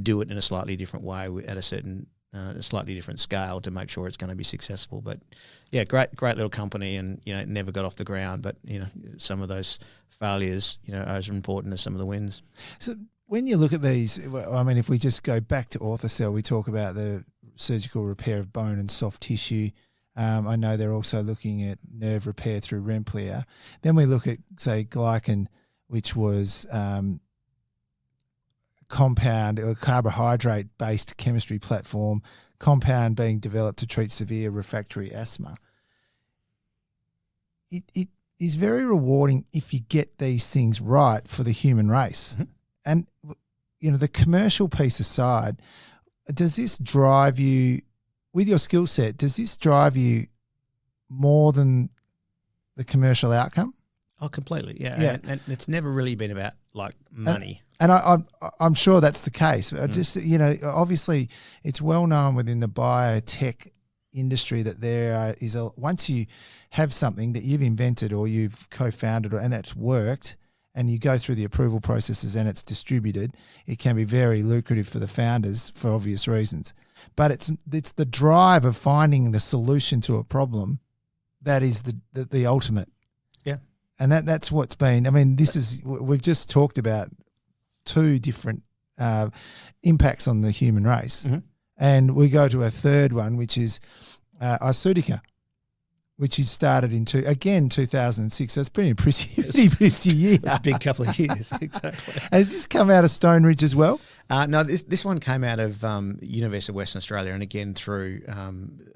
do it in a slightly different way at a certain. A slightly different scale to make sure it's going to be successful. But yeah, great little company, and it never got off the ground. But some of those failures are as important as some of the wins. So when you look at these, I mean, if we just go back to Orthocell, we talk about the surgical repair of bone and soft tissue. I know they're also looking at nerve repair through Remplia. Then we look at, say, Glycan, which was compound or carbohydrate-based chemistry platform, compound being developed to treat severe refractory asthma. It is very rewarding if you get these things right for the human race. Mm-hmm. And, the commercial piece aside, does this drive you, with your skill set, does this drive you more than the commercial outcome? Oh, completely, yeah. And it's never really been about, like, money. And I'm sure that's the case. Just, obviously it's well known within the biotech industry that there is once you have something that you've invented or you've co-founded and it's worked and you go through the approval processes and it's distributed, it can be very lucrative for the founders for obvious reasons. But it's the drive of finding the solution to a problem that is the ultimate. Yeah. And that's what's been, we've just talked about 2 different impacts on the human race. Mm-hmm. And we go to a third one, which is Isutica, which is started in 2006. So it's pretty impressive year. It's a big couple of years, exactly. Has this come out of Stone Ridge as well? No, this one came out of University of Western Australia, and again through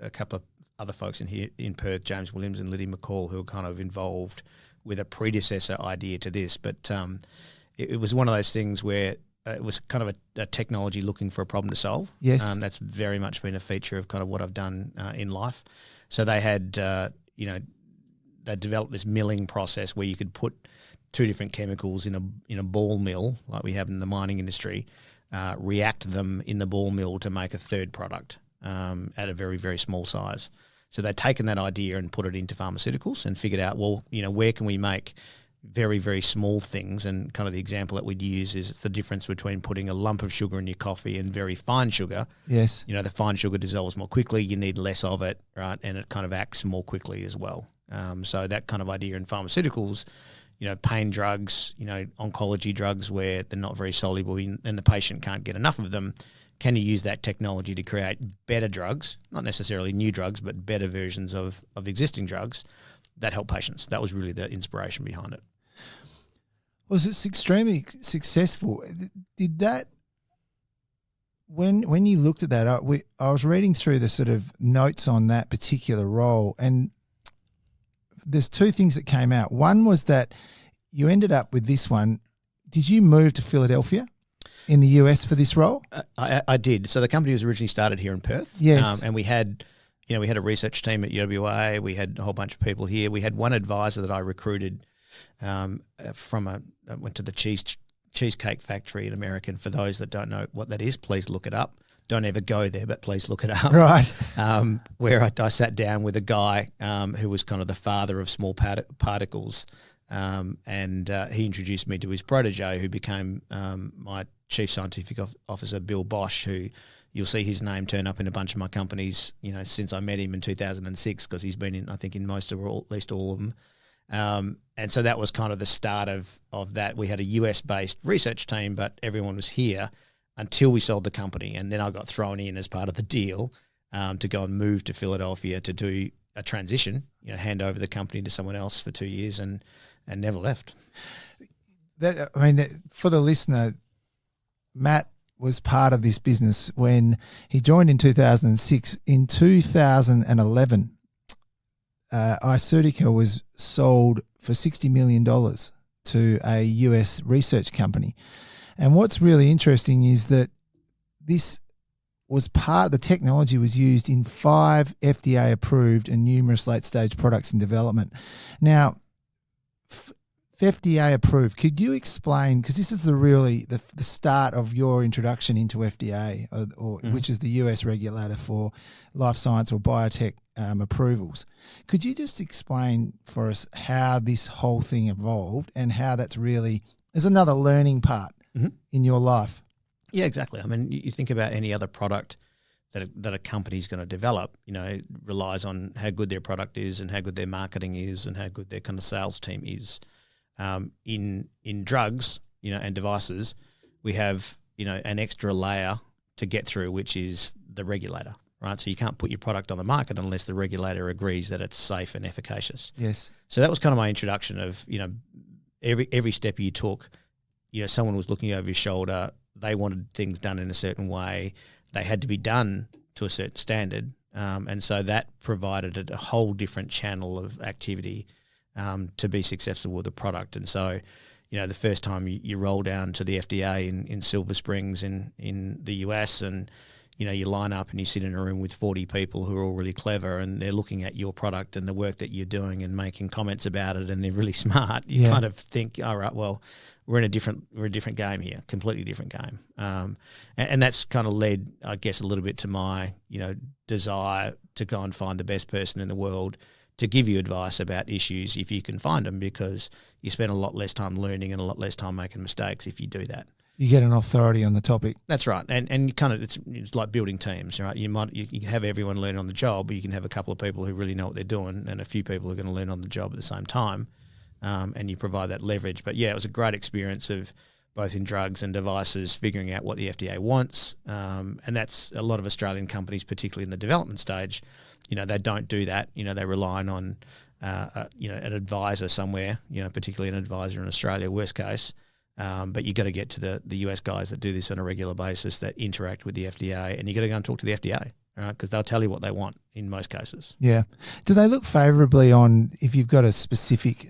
a couple of other folks in Perth, James Williams and Lydia McCall, who were kind of involved with a predecessor idea to this. But it was one of those things where it was kind of a technology looking for a problem to solve. Yes. That's very much been a feature of kind of what I've done in life. So they had, they developed this milling process where you could put 2 different chemicals in a ball mill, like we have in the mining industry, react them in the ball mill to make a third product at a very, very small size. So they'd taken that idea and put it into pharmaceuticals and figured out, well, where can we make very, very small things? And kind of the example that we'd use is it's the difference between putting a lump of sugar in your coffee and very fine sugar. Yes. The fine sugar dissolves more quickly, you need less of it, right? And it kind of acts more quickly as well. So that kind of idea in pharmaceuticals, pain drugs, oncology drugs where they're not very soluble and the patient can't get enough of them. Can you use that technology to create better drugs, not necessarily new drugs, but better versions of existing drugs that help patients? That was really the inspiration behind it. Was it extremely successful? Did that, when you looked at that, I was reading through the sort of notes on that particular role, and there's two things that came out. One was that you ended up with this one. Did you move to Philadelphia in the US for this role? I did. So the company was originally started here in Perth. Yes. And we had, we had a research team at UWA. We had a whole bunch of people here. We had one advisor that I recruited I went to the Cheesecake Factory in America. And for those that don't know what that is, please look it up. Don't ever go there, but please look it up. Right. Where I sat down with a guy who was kind of the father of small particles, and he introduced me to his protege, who became my chief scientific officer, Bill Bosch, who you'll see his name turn up in a bunch of my companies, since I met him in 2006, because he's been in, I think, in most of at least all of them. And so that was kind of the start of that. We had a US-based research team, but everyone was here until we sold the company. And then I got thrown in as part of the deal to go and move to Philadelphia to do a transition, hand over the company to someone else for 2 years and never left. For the listener, Matt was part of this business when he joined in 2006. In 2011, Iceutica was sold for $60 million to a US research company. And what's really interesting is that this was the technology was used in 5 FDA approved and numerous late stage products in development. Now, FDA approved, could you explain, because this is the start of your introduction into FDA, which is the US regulator for life science or biotech approvals. Could you just explain for us how this whole thing evolved and how that's really is another learning part in your life? Yeah, exactly. I mean, you think about any other product that a company's going to develop, it relies on how good their product is and how good their marketing is and how good their kind of sales team is. In drugs, and devices, we have, an extra layer to get through, which is the regulator, right? So you can't put your product on the market unless the regulator agrees that it's safe and efficacious. Yes. So that was kind of my introduction of, every step you took, someone was looking over your shoulder. They wanted things done in a certain way. They had to be done to a certain standard. And so that provided a whole different channel of activity to be successful with the product. And so, the first time you roll down to the FDA in Silver Springs in the US and, you line up and you sit in a room with 40 people who are all really clever and they're looking at your product and the work that you're doing and making comments about it and they're really smart. You kind of think, all right, well, we're a different game here, completely different game. And that's kind of led, I guess, a little bit to my, desire to go and find the best person in the world to give you advice about issues if you can find them, because you spend a lot less time learning and a lot less time making mistakes if you do that. You get an authority on the topic. That's right. And you kind of, it's like building teams, right? You can have everyone learn on the job, but you can have a couple of people who really know what they're doing and a few people who are going to learn on the job at the same time. And you provide that leverage. But yeah, it was a great experience of both in drugs and devices, figuring out what the FDA wants. And that's a lot of Australian companies, particularly in the development stage, they don't do that. They're relying on, an advisor somewhere, particularly an advisor in Australia, worst case. But you got to get to the US guys that do this on a regular basis, that interact with the FDA, and you got to go and talk to the FDA, right? Because they'll tell you what they want in most cases. Yeah. Do they look favourably on if you've got a specific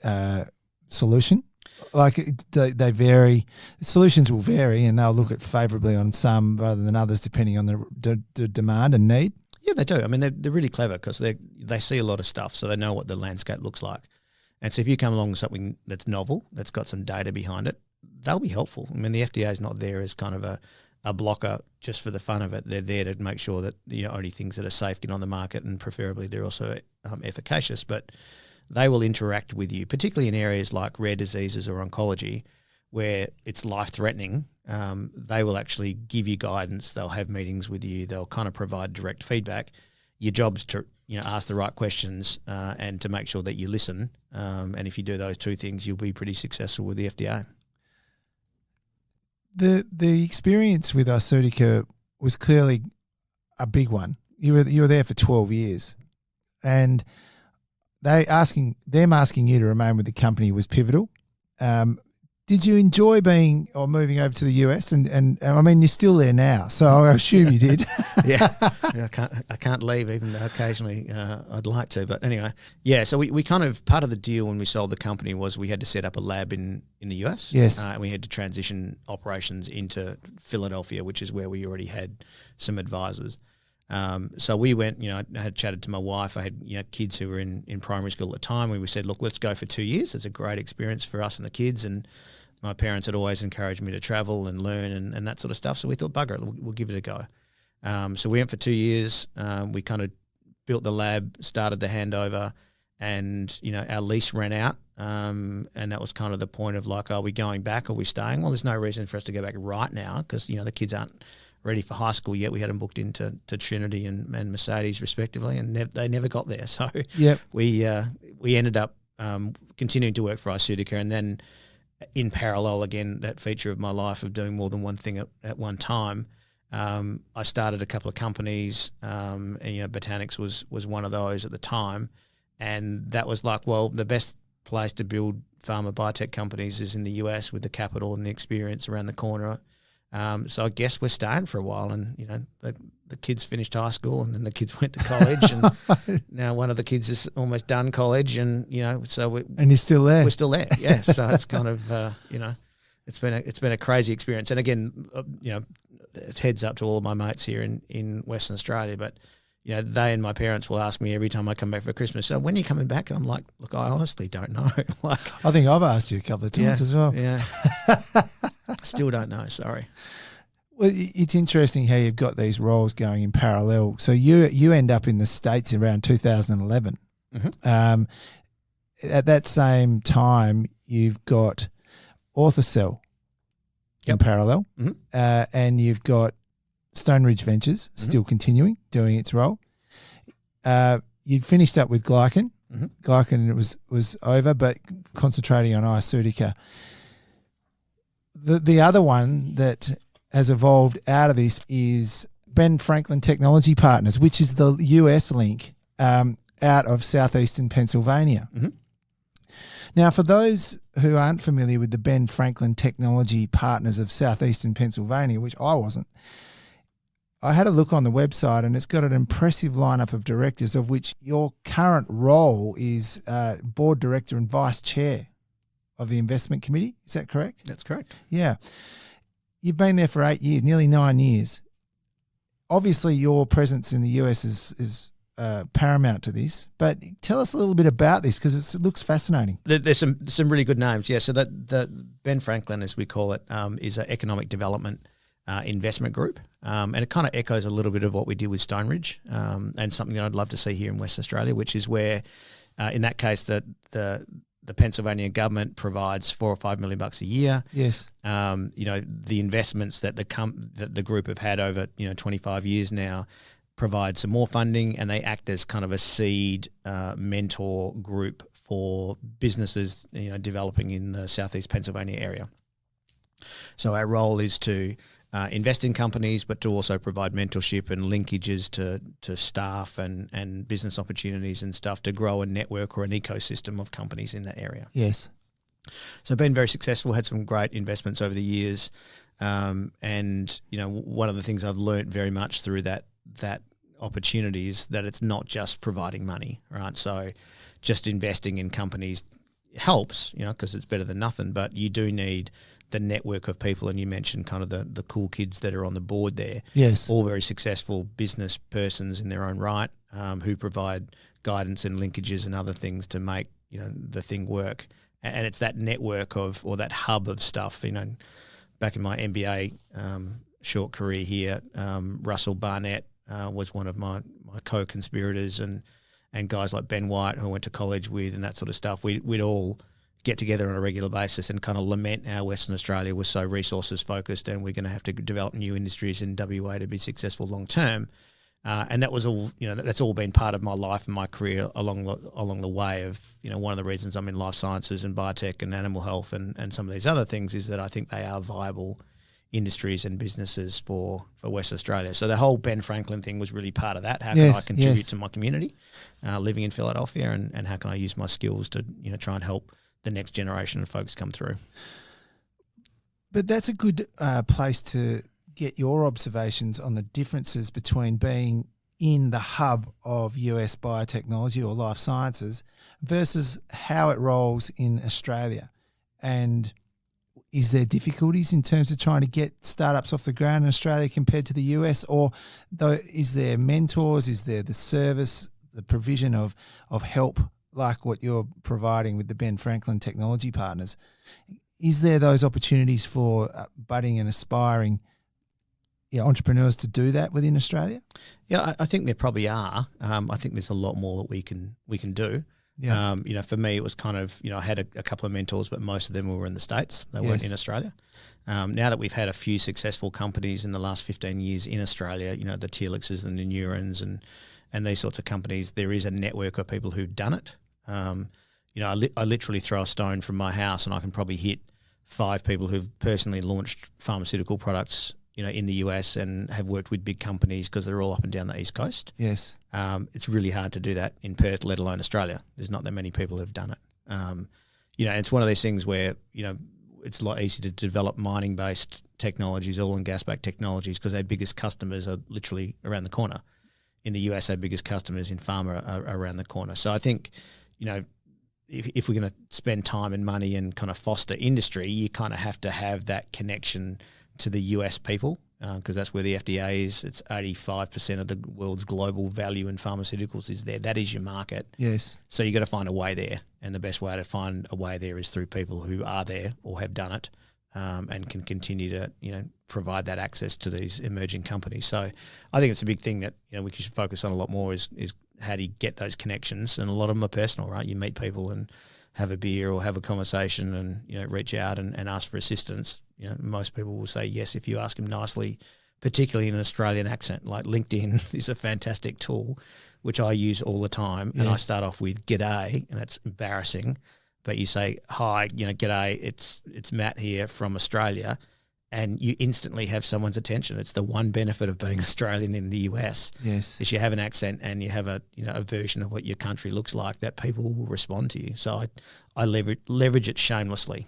solution? Like they vary. Solutions will vary, and they'll look at favourably on some rather than others, depending on the demand and need. Yeah, they do. I mean, they're really clever because they see a lot of stuff, so they know what the landscape looks like. And so if you come along with something that's novel, that's got some data behind it, they'll be helpful. I mean, the FDA is not there as kind of a blocker just for the fun of it. They're there to make sure that only things that are safe get on the market, and preferably they're also efficacious. But they will interact with you, particularly in areas like rare diseases or oncology, where it's life-threatening. They will actually give you guidance. They'll have meetings with you. They'll kind of provide direct feedback. your job's to ask the right questions and to make sure that you listen. And if you do those two things, you'll be pretty successful with the FDA. The experience with Iceutica was clearly a big one. You were there for 12 years, and them asking you to remain with the company was pivotal. Did you enjoy moving over to the US? And I mean, you're still there now, so I assume you did. Yeah, I can't leave, even though occasionally I'd like to. But anyway, yeah. So we kind of, part of the deal when we sold the company was we had to set up a lab in the US. Yes, and we had to transition operations into Philadelphia, which is where we already had some advisors. So we went, I had chatted to my wife. I had, kids who were in primary school at the time. We said, look, let's go for 2 years. It's a great experience for us and the kids. And my parents had always encouraged me to travel and learn and that sort of stuff. So we thought, bugger it, we'll give it a go. So we went for 2 years. We kind of built the lab, started the handover, and, our lease ran out. And that was kind of the point of like, are we going back? Are we staying? Well, there's no reason for us to go back right now because, the kids aren't ready for high school yet. We had them booked into Trinity and Mercedes respectively, and they never got there. So yep. we ended up continuing to work for Iceutica, and then in parallel, again, that feature of my life of doing more than one thing at one time, I started a couple of companies, and Botanix was one of those at the time, and that was like, well, the best place to build pharma biotech companies is in the US with the capital and the experience around the corner. So I guess we're staying for a while, and the kids finished high school, and then the kids went to college, and now one of the kids is almost done college, and so and you're still there. We're still there, yeah. So it's kind of it's been a crazy experience, and again, heads up to all of my mates here in Western Australia, but they and my parents will ask me every time I come back for Christmas, so when are you coming back? And I'm like, look, I honestly don't know. I think I've asked you a couple of times as well. Yeah. Still don't know, sorry. Well, it's interesting how you've got these roles going in parallel. So you end up in the States around 2011. Mm-hmm. At that same time, you've got Orthocell in parallel, and you've got Stone Ridge Ventures still continuing, doing its role. You'd finished up with Glycan. Mm-hmm. Glycan was over, but concentrating on Iceutica. The other one that has evolved out of this is Ben Franklin Technology Partners, which is the US link out of southeastern Pennsylvania. Mm-hmm. Now, for those who aren't familiar with the Ben Franklin Technology Partners of southeastern Pennsylvania, which I wasn't, I had a look on the website, and it's got an impressive lineup of directors, of which your current role is board director and vice chair of the investment committee. Is that correct? That's correct. Yeah. You've been there for 8 years, nearly 9 years. Obviously, your presence in the US is paramount to this, but tell us a little bit about this because it looks fascinating. There's some really good names, yeah. So the Ben Franklin, as we call it, is an economic development investment group, and it kind of echoes a little bit of what we did with Stone Ridge, and something that I'd love to see here in Western Australia, which is where, in that case, the Pennsylvania government provides $4 or $5 million a year. Yes. The investments that the group have had over 25 years now provide some more funding, and they act as kind of a seed mentor group for businesses developing in the southeast Pennsylvania area. So our role is to invest in companies, but to also provide mentorship and linkages to staff and business opportunities and stuff to grow a network or an ecosystem of companies in that area. Yes. So been very successful, had some great investments over the years. And, one of the things I've learned very much through that opportunity is that it's not just providing money, right? So just investing in companies helps, because it's better than nothing, but you do need the network of people, and you mentioned kind of the cool kids that are on the board there. Yes. All very successful business persons in their own right, who provide guidance and linkages and other things to make, the thing work. And it's that network or that hub of stuff, back in my MBA short career here, Russell Barnett was one of my co-conspirators, and guys like Ben White, who I went to college with, and that sort of stuff. We'd all get together on a regular basis and kind of lament how Western Australia was so resources focused, and we're going to have to develop new industries in WA to be successful long term. And that was all, that's all been part of my life and my career along the way of, one of the reasons I'm in life sciences and biotech and animal health and some of these other things is that I think they are viable industries and businesses for Western Australia. So the whole Ben Franklin thing was really part of that. How can I contribute to my community living in Philadelphia and how can I use my skills to, try and help the next generation of folks come through. But that's a good place to get your observations on the differences between being in the hub of US biotechnology or life sciences versus how it rolls in Australia. And is there difficulties in terms of trying to get startups off the ground in Australia compared to the US? Or is there mentors? Is there the service, the provision of help like what you're providing with the Ben Franklin Technology Partners? Is there those opportunities for budding and aspiring entrepreneurs to do that within Australia? Yeah, I think there probably are. I think there's a lot more that we can do. Yeah. For me, it was kind of, I had a couple of mentors, but most of them were in the States. They weren't in Australia. Now that we've had a few successful companies in the last 15 years in Australia, the Telixes and the Neurons and these sorts of companies, there is a network of people who've done it. I literally throw a stone from my house and I can probably hit 5 people who've personally launched pharmaceutical products in the US and have worked with big companies because they're all up and down the East Coast. Yes. It's really hard to do that in Perth, let alone Australia. There's not that many people who've done it. It's one of these things where, it's a lot easier to develop mining-based technologies, oil and gas-based technologies, because our biggest customers are literally around the corner. In the US, our biggest customers in pharma are around the corner. So I think, if we're going to spend time and money and kind of foster industry, you kind of have to have that connection to the US people, because that's where the FDA is. It's 85% of the world's global value in pharmaceuticals is there. That is your market. Yes. So you got to find a way there, and the best way to find a way there is through people who are there or have done it, and can continue to provide that access to these emerging companies. So I think it's a big thing that we should focus on a lot more is how do you get those connections, and a lot of them are personal, right? You meet people and have a beer or have a conversation and reach out and ask for assistance. Most people will say yes if you ask them nicely, particularly in an Australian accent. Like LinkedIn is a fantastic tool, which I use all the time. And I start off with "G'day," and that's embarrassing. But you say, "Hi, G'day, it's Matt here from Australia," and you instantly have someone's attention. It's the one benefit of being Australian in the US. Yes. Is you have an accent and you have a version of what your country looks like that people will respond to you. So I leverage it shamelessly.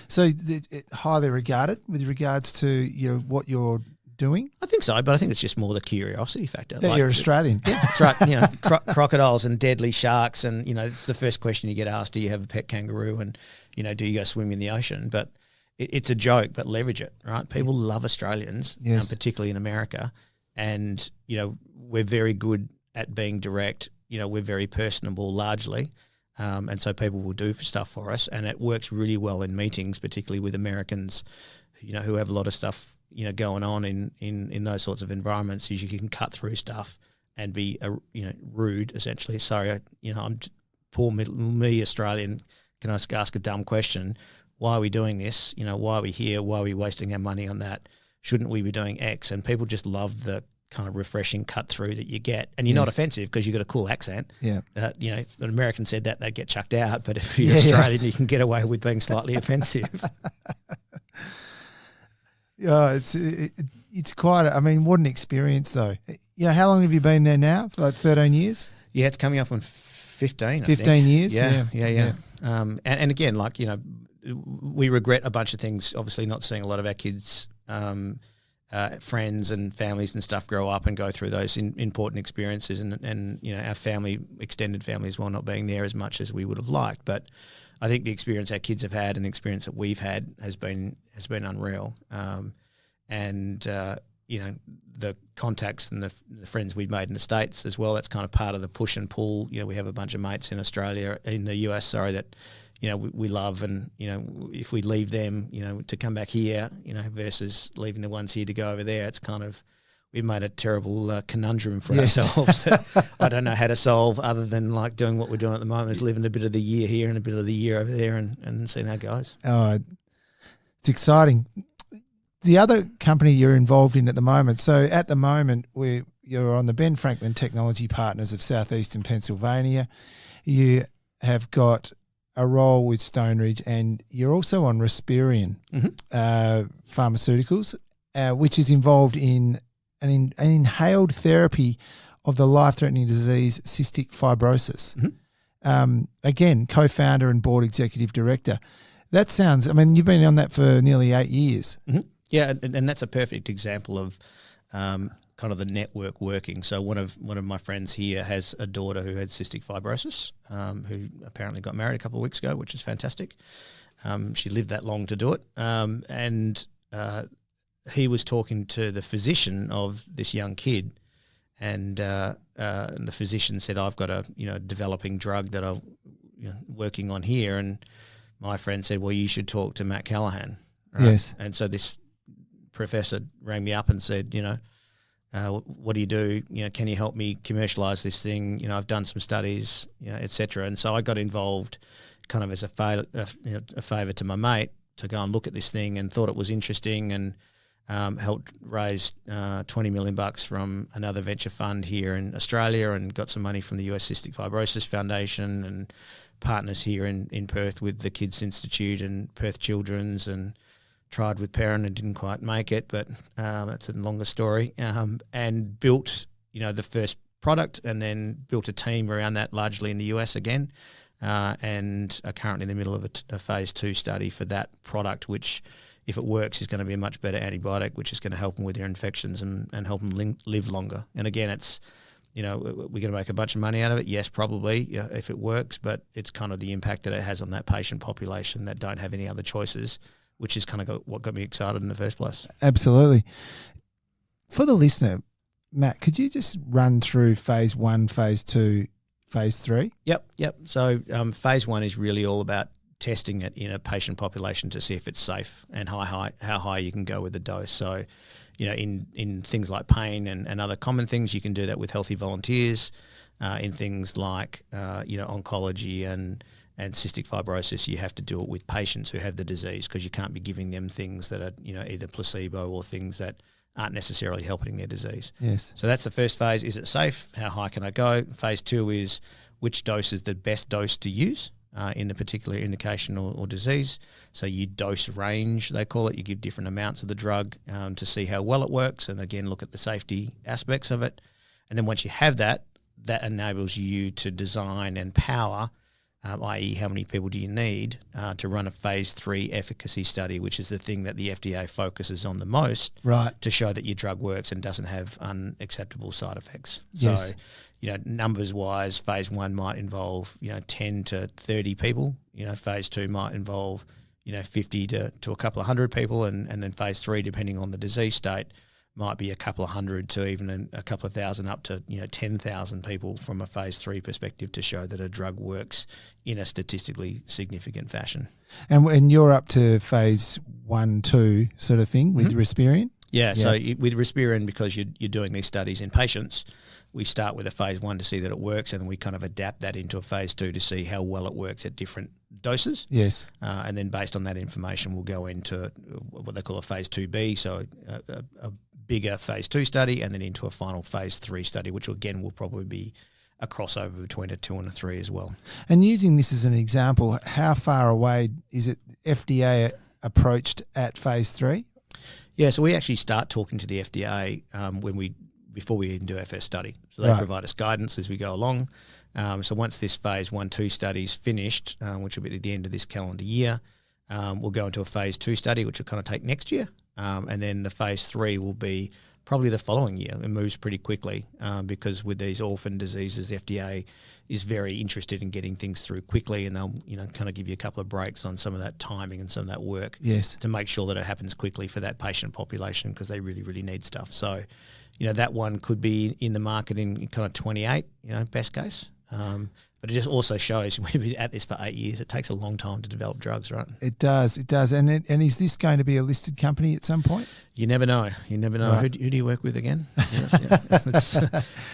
So it highly regarded with regards to what you're doing? I think so, but I think it's just more the curiosity factor. That you're Australian. Yeah, that's right. Crocodiles and deadly sharks, and it's the first question you get asked: do you have a pet kangaroo? And do you go swim in the ocean? But it's a joke, but leverage it, right? People love Australians, particularly in America, and we're very good at being direct. We're very personable, largely. And so people will do stuff for us, and it works really well in meetings, particularly with Americans, who have a lot of stuff, going on in those sorts of environments. Is you can cut through stuff and be, rude, essentially. Sorry, I'm poor me, Australian. Can I ask a dumb question? Why are we doing this? Why are we here? Why are we wasting our money on that? Shouldn't we be doing X? And people just love the kind of refreshing cut through that you get, and you're not offensive because you've got a cool accent. Yeah. If an American said that, they'd get chucked out. But if you're Australian, you can get away with being slightly offensive. Yeah, it's quite. What an experience, though. How long have you been there now? For like 13 years. Yeah, it's coming up on 15. 15 years. Yeah. And again, we regret a bunch of things. Obviously, not seeing a lot of our kids. Friends and families and stuff grow up and go through those important experiences, and our extended family as well, not being there as much as we would have liked. But I think the experience our kids have had and the experience that we've had has been unreal. The contacts and the friends we've made in the States as well, that's kind of part of the push and pull. We have a bunch of mates in the US, that we love, and if we leave them, to come back here, versus leaving the ones here to go over there, it's kind of, we've made a terrible conundrum for ourselves that I don't know how to solve, other than doing what we're doing at the moment, is living a bit of the year here and a bit of the year over there, and seeing how it goes. Oh, it's exciting. The other company you're involved in at the moment, so at the moment you're on the Ben Franklin Technology Partners of Southeastern Pennsylvania. You have got a role with Stone Ridge, and you're also on Respirion Pharmaceuticals, which is involved in an inhaled therapy of the life-threatening disease cystic fibrosis. Again, co-founder and board executive director. That sounds, I mean, you've been on that for nearly 8 years. Yeah, and that's a perfect example of kind of the network working. So one of my friends here has a daughter who had cystic fibrosis, who apparently got married a couple of weeks ago, which is fantastic. She lived that long to do it. And he was talking to the physician of this young kid, and the physician said, "I've got a developing drug that I'm working on here." And my friend said, "Well, you should talk to Matt Callahan." Right? Yes. And so this professor rang me up and said, what do you do? Can you help me commercialize this thing? I've done some studies, et cetera. And so I got involved kind of as a favor to my mate to go and look at this thing, and thought it was interesting, and helped raise $20 million from another venture fund here in Australia, and got some money from the US Cystic Fibrosis Foundation, and partners here in Perth with the Kids Institute and Perth Children's, and tried with Perrin and didn't quite make it, but that's a longer story, and built the first product, and then built a team around that largely in the US again, and are currently in the middle of a phase 2 study for that product, which, if it works, is going to be a much better antibiotic, which is going to help them with their infections and help them live longer. And again, it's, we're going to make a bunch of money out of it. Yes, probably, if it works, but it's kind of the impact that it has on that patient population that don't have any other choices, which is kind of what got me excited in the first place. Absolutely. For the listener, Matt, could you just run through phase 1, phase 2, phase 3? Yep. So phase 1 is really all about testing it in a patient population to see if it's safe and how high you can go with the dose. So, in things like pain and other common things, you can do that with healthy volunteers. In things like, oncology and cystic fibrosis, you have to do it with patients who have the disease, because you can't be giving them things that are, either placebo or things that aren't necessarily helping their disease. Yes. So that's the first phase. Is it safe? How high can I go? Phase 2 is which dose is the best dose to use in the particular indication or disease. So you dose range, they call it. You give different amounts of the drug to see how well it works, and again, look at the safety aspects of it. And then once you have that enables you to design and power, i.e. how many people do you need to run a phase 3 efficacy study, which is the thing that the FDA focuses on the most, right, to show that your drug works and doesn't have unacceptable side effects. Yes. So, numbers-wise, phase 1 might involve, 10 to 30 people. Phase 2 might involve, 50 to a couple of hundred people, and then phase 3, depending on the disease state, might be a couple of hundred to even a couple of thousand, up to 10,000 people from a phase 3 perspective, to show that a drug works in a statistically significant fashion. And you're up to phase 1, 2 sort of thing with Respirion? Yeah. So with Respirion, because you're doing these studies in patients, we start with a phase 1 to see that it works, and then we kind of adapt that into a phase 2 to see how well it works at different doses. Yes. And then based on that information, we'll go into what they call a phase 2B, so a bigger phase 2 study, and then into a final phase 3 study, which again will probably be a crossover between a 2 and a 3 as well. And using this as an example, how far away is it FDA approached at phase 3? Yeah, so we actually start talking to the FDA before we even do our first study. So they provide us guidance as we go along. So once this phase 1-2 study is finished, which will be at the end of this calendar year, we'll go into a phase 2 study, which will kind of take next year. And then the phase 3 will be probably the following year. It moves pretty quickly because with these orphan diseases, the FDA is very interested in getting things through quickly, and they'll kind of give you a couple of breaks on some of that timing and some of that work to make sure that it happens quickly for that patient population, because they really, really need stuff. So, that one could be in the market in kind of 28, best case. But it just also shows we've been at this for 8 years. It takes a long time to develop drugs, right? It does. And is this going to be a listed company at some point? You never know. Right. Who do you work with again?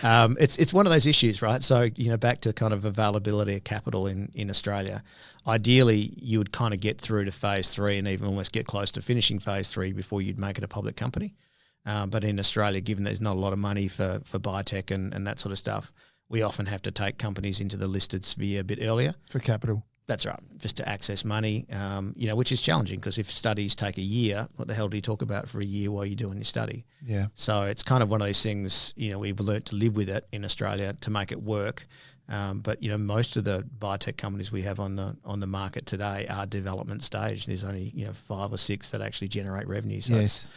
It's one of those issues, right? So, back to kind of availability of capital in Australia. Ideally, you would kind of get through to phase 3 and even almost get close to finishing phase 3 before you'd make it a public company. But in Australia, given there's not a lot of money for biotech and that sort of stuff, we often have to take companies into the listed sphere a bit earlier. For capital. That's right, just to access money, which is challenging because if studies take a year, what the hell do you talk about for a year while you're doing your study? Yeah. So it's kind of one of those things, we've learnt to live with it in Australia to make it work. But most of the biotech companies we have on the market today are development stage. There's only 5 or 6 that actually generate revenue. So Yes. it's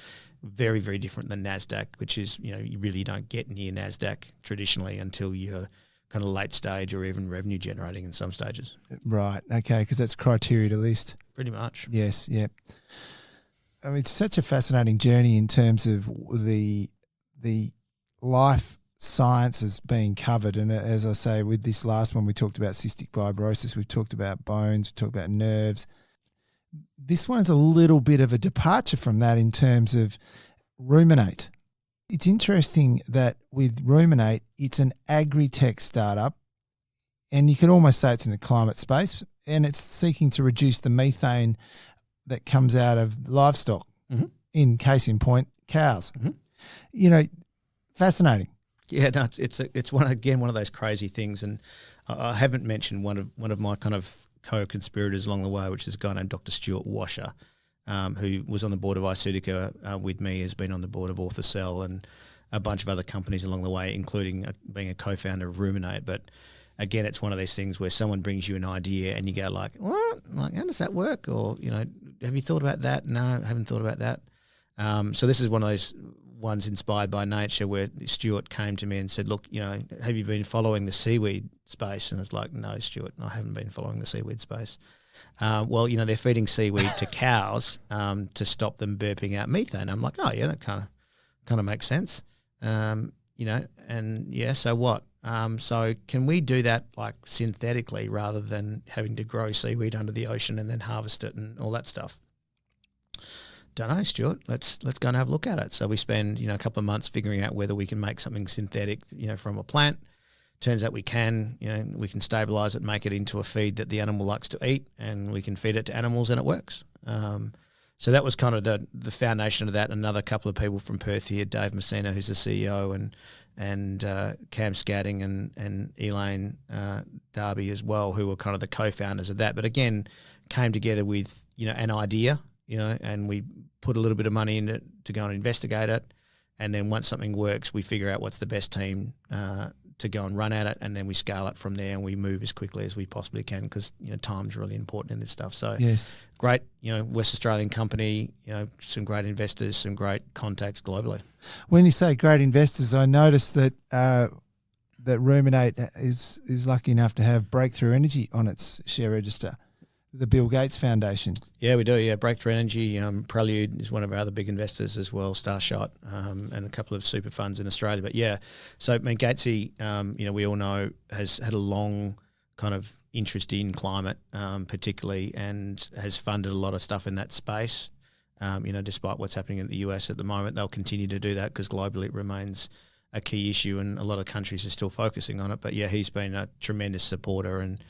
very, very different than NASDAQ, which is you really don't get near NASDAQ traditionally until you're kind of late stage or even revenue generating in some stages. Right. Okay. Because that's criteria to list. Pretty much. Yes. Yep. I mean, it's such a fascinating journey in terms of the life sciences being covered. And as I say, with this last one, we talked about cystic fibrosis, we've talked about bones, we've talked about nerves. This one's a little bit of a departure from that in terms of Rumin8. It's interesting that with Rumin8, it's an agri-tech startup, and you could almost say it's in the climate space, and it's seeking to reduce the methane that comes out of livestock, in case in point, cows. Fascinating. Yeah, no, it's one of those crazy things, and I haven't mentioned one of my kind of co-conspirators along the way, which is a guy named Dr. Stuart Washer, who was on the board of Isutica with me, has been on the board of Orthocell and a bunch of other companies along the way, including being a co-founder of Rumin8. But again, it's one of those things where someone brings you an idea and you go like, what? Like, how does that work? Or, have you thought about that? No, I haven't thought about that. So this is one of those ones inspired by nature where Stuart came to me and said, look, have you been following the seaweed space? And it's like, no, Stuart, I haven't been following the seaweed space. Well, they're feeding seaweed to cows to stop them burping out methane. I'm like, oh yeah, that kind of makes sense. So what? So can we do that like synthetically rather than having to grow seaweed under the ocean and then harvest it and all that stuff? Don't know, Stuart. Let's go and have a look at it. So we spend a couple of months figuring out whether we can make something synthetic, from a plant. Turns out we can. We can stabilise it, make it into a feed that the animal likes to eat, and we can feed it to animals, and it works. So that was kind of the foundation of that. Another couple of people from Perth here, Dave Messina, who's the CEO, and Cam Scatting and Elaine Darby as well, who were kind of the co-founders of that. But again, came together with an idea. And we put a little bit of money in it to go and investigate it. And then once something works, we figure out what's the best team to go and run at it. And then we scale it from there and we move as quickly as we possibly can because, time's really important in this stuff. So yes, great, West Australian company, some great investors, some great contacts globally. When you say great investors, I noticed that that Rumin8 is lucky enough to have Breakthrough Energy on its share register. The Bill Gates Foundation. Yeah, we do. Yeah, Breakthrough Energy, Prelude is one of our other big investors as well, Starshot, and a couple of super funds in Australia. But yeah, so Gatesy, we all know has had a long kind of interest in climate, particularly, and has funded a lot of stuff in that space. Despite what's happening in the US at the moment, they'll continue to do that because globally it remains a key issue, and a lot of countries are still focusing on it. But yeah, he's been a tremendous supporter and.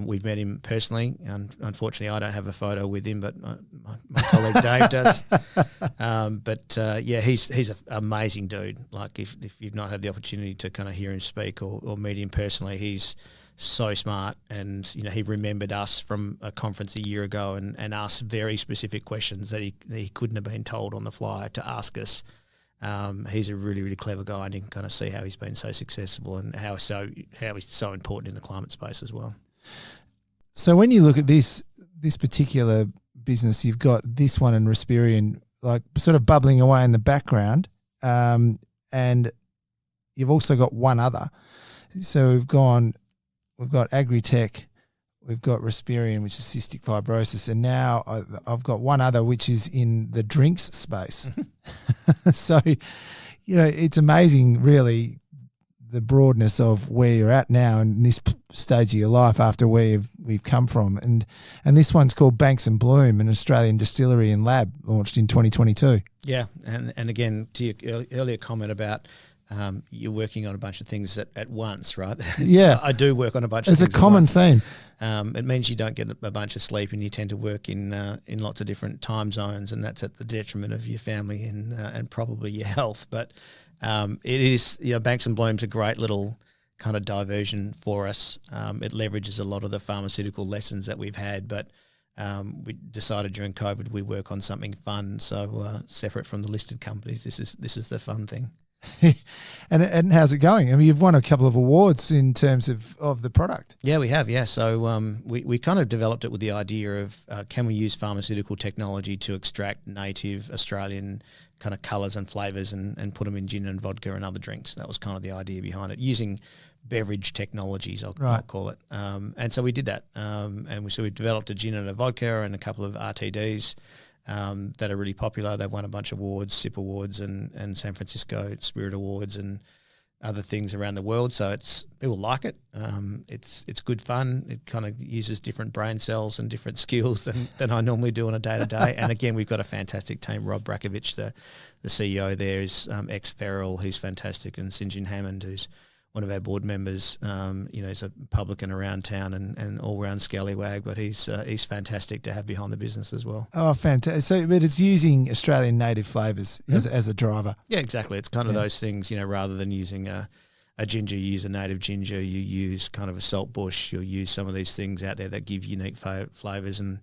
We've met him personally. Unfortunately, I don't have a photo with him, but my colleague Dave does. He's an amazing dude. Like if you've not had the opportunity to kind of hear him speak or meet him personally, he's so smart. And, he remembered us from a conference a year ago and asked very specific questions that he couldn't have been told on the fly to ask us. He's a really, really clever guy, and you can kind of see how he's been so successful and how he's so important in the climate space as well. So when you look at this particular business, you've got this one and Respirion like sort of bubbling away in the background, and you've also got one other. So we've got Agritech, we've got Respirion, which is cystic fibrosis, and now I've got one other which is in the drinks space. So, it's amazing, really, the broadness of where you're at now in this stage of your life after where we've come from. And this one's called Banks and Bloom, an Australian distillery and lab launched in 2022. Yeah, and again, to your earlier comment about you're working on a bunch of things at once, right? Yeah. I do work on a bunch of It's things. a common at once. theme. It means you don't get a bunch of sleep, and you tend to work in lots of different time zones, and that's at the detriment of your family and probably your health. But it is, Banks and Bloom's a great little kind of diversion for us. It leverages a lot of the pharmaceutical lessons that we've had, but we decided during COVID we work on something fun. So separate from the listed companies, this is the fun thing. And how's it going? I mean, you've won a couple of awards in terms of the product. Yeah, we have. Yeah, so we kind of developed it with the idea of can we use pharmaceutical technology to extract native Australian kind of colours and flavours and put them in gin and vodka and other drinks. That was kind of the idea behind it, using beverage technologies, I'll call it. And so we did that. So we developed a gin and a vodka and a couple of RTDs that are really popular. They've won a bunch of awards, SIP Awards and San Francisco Spirit Awards and other things around the world. So people like it. It's good fun. It kind of uses different brain cells and different skills than I normally do on a day-to-day. And again, we've got a fantastic team. Rob Brakovich, the CEO there, is ex-Feral. He's fantastic. And St. John Hammond, who's one of our board members, he's a publican around town and all-round scallywag, but he's fantastic to have behind the business as well. Oh, fantastic. So, but it's using Australian native flavours as a driver. Yeah, exactly. It's kind of those things, rather than using a ginger, you use a native ginger, you use kind of a salt bush, you'll use some of these things out there that give unique flavours. And,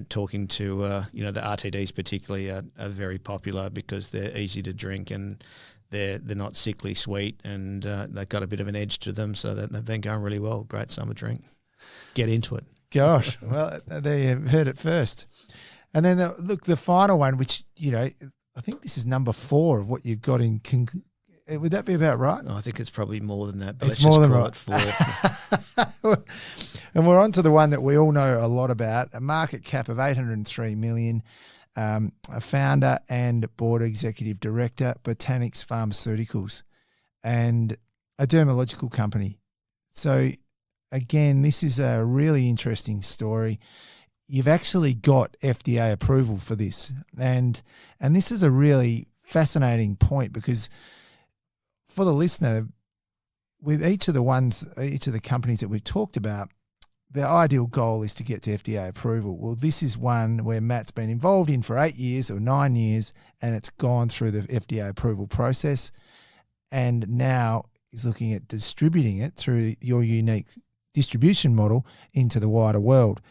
talking to, the RTDs particularly are very popular because they're easy to drink and they're not sickly sweet, and they've got a bit of an edge to them, so that they've been going really well. Great summer drink. Get into it. Gosh, well, there you heard it first. And then the final one, which I think this is number 4 of what you've got in. Would that be about right? I think it's probably more than that, but it's let's more just than call right. it 4. And we're on to the one that we all know a lot about, a market cap of $803 million. A founder and board executive director, Botanix Pharmaceuticals, and a dermatological company. So again, this is a really interesting story. You've actually got FDA approval for this. And this is a really fascinating point, because for the listener, with each of the companies that we've talked about, the ideal goal is to get to FDA approval. Well, this is one where Matt's been involved in for 8 years or 9 years, and it's gone through the FDA approval process, and now is looking at distributing it through your unique distribution model into the wider world.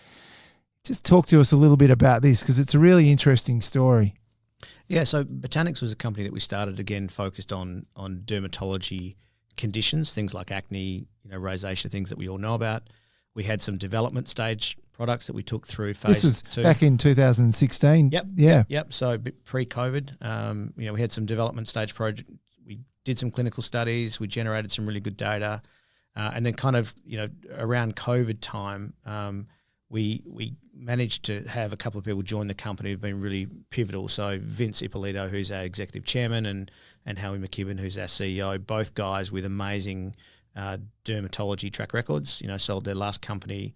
Just talk to us a little bit about this, because it's a really interesting story. Yeah, so Botanix was a company that we started, again, focused on dermatology conditions, things like acne, rosacea, things that we all know about. We had some development stage products that we took through phase 2. This was back in 2016. Yep. Yeah. Yep. So pre-COVID, we had some development stage projects. We did some clinical studies. We generated some really good data. And then kind of, around COVID time, we managed to have a couple of people join the company who've been really pivotal. So Vince Ippolito, who's our executive chairman, and Howie McKibben, who's our CEO, both guys with amazing dermatology track records. Sold their last company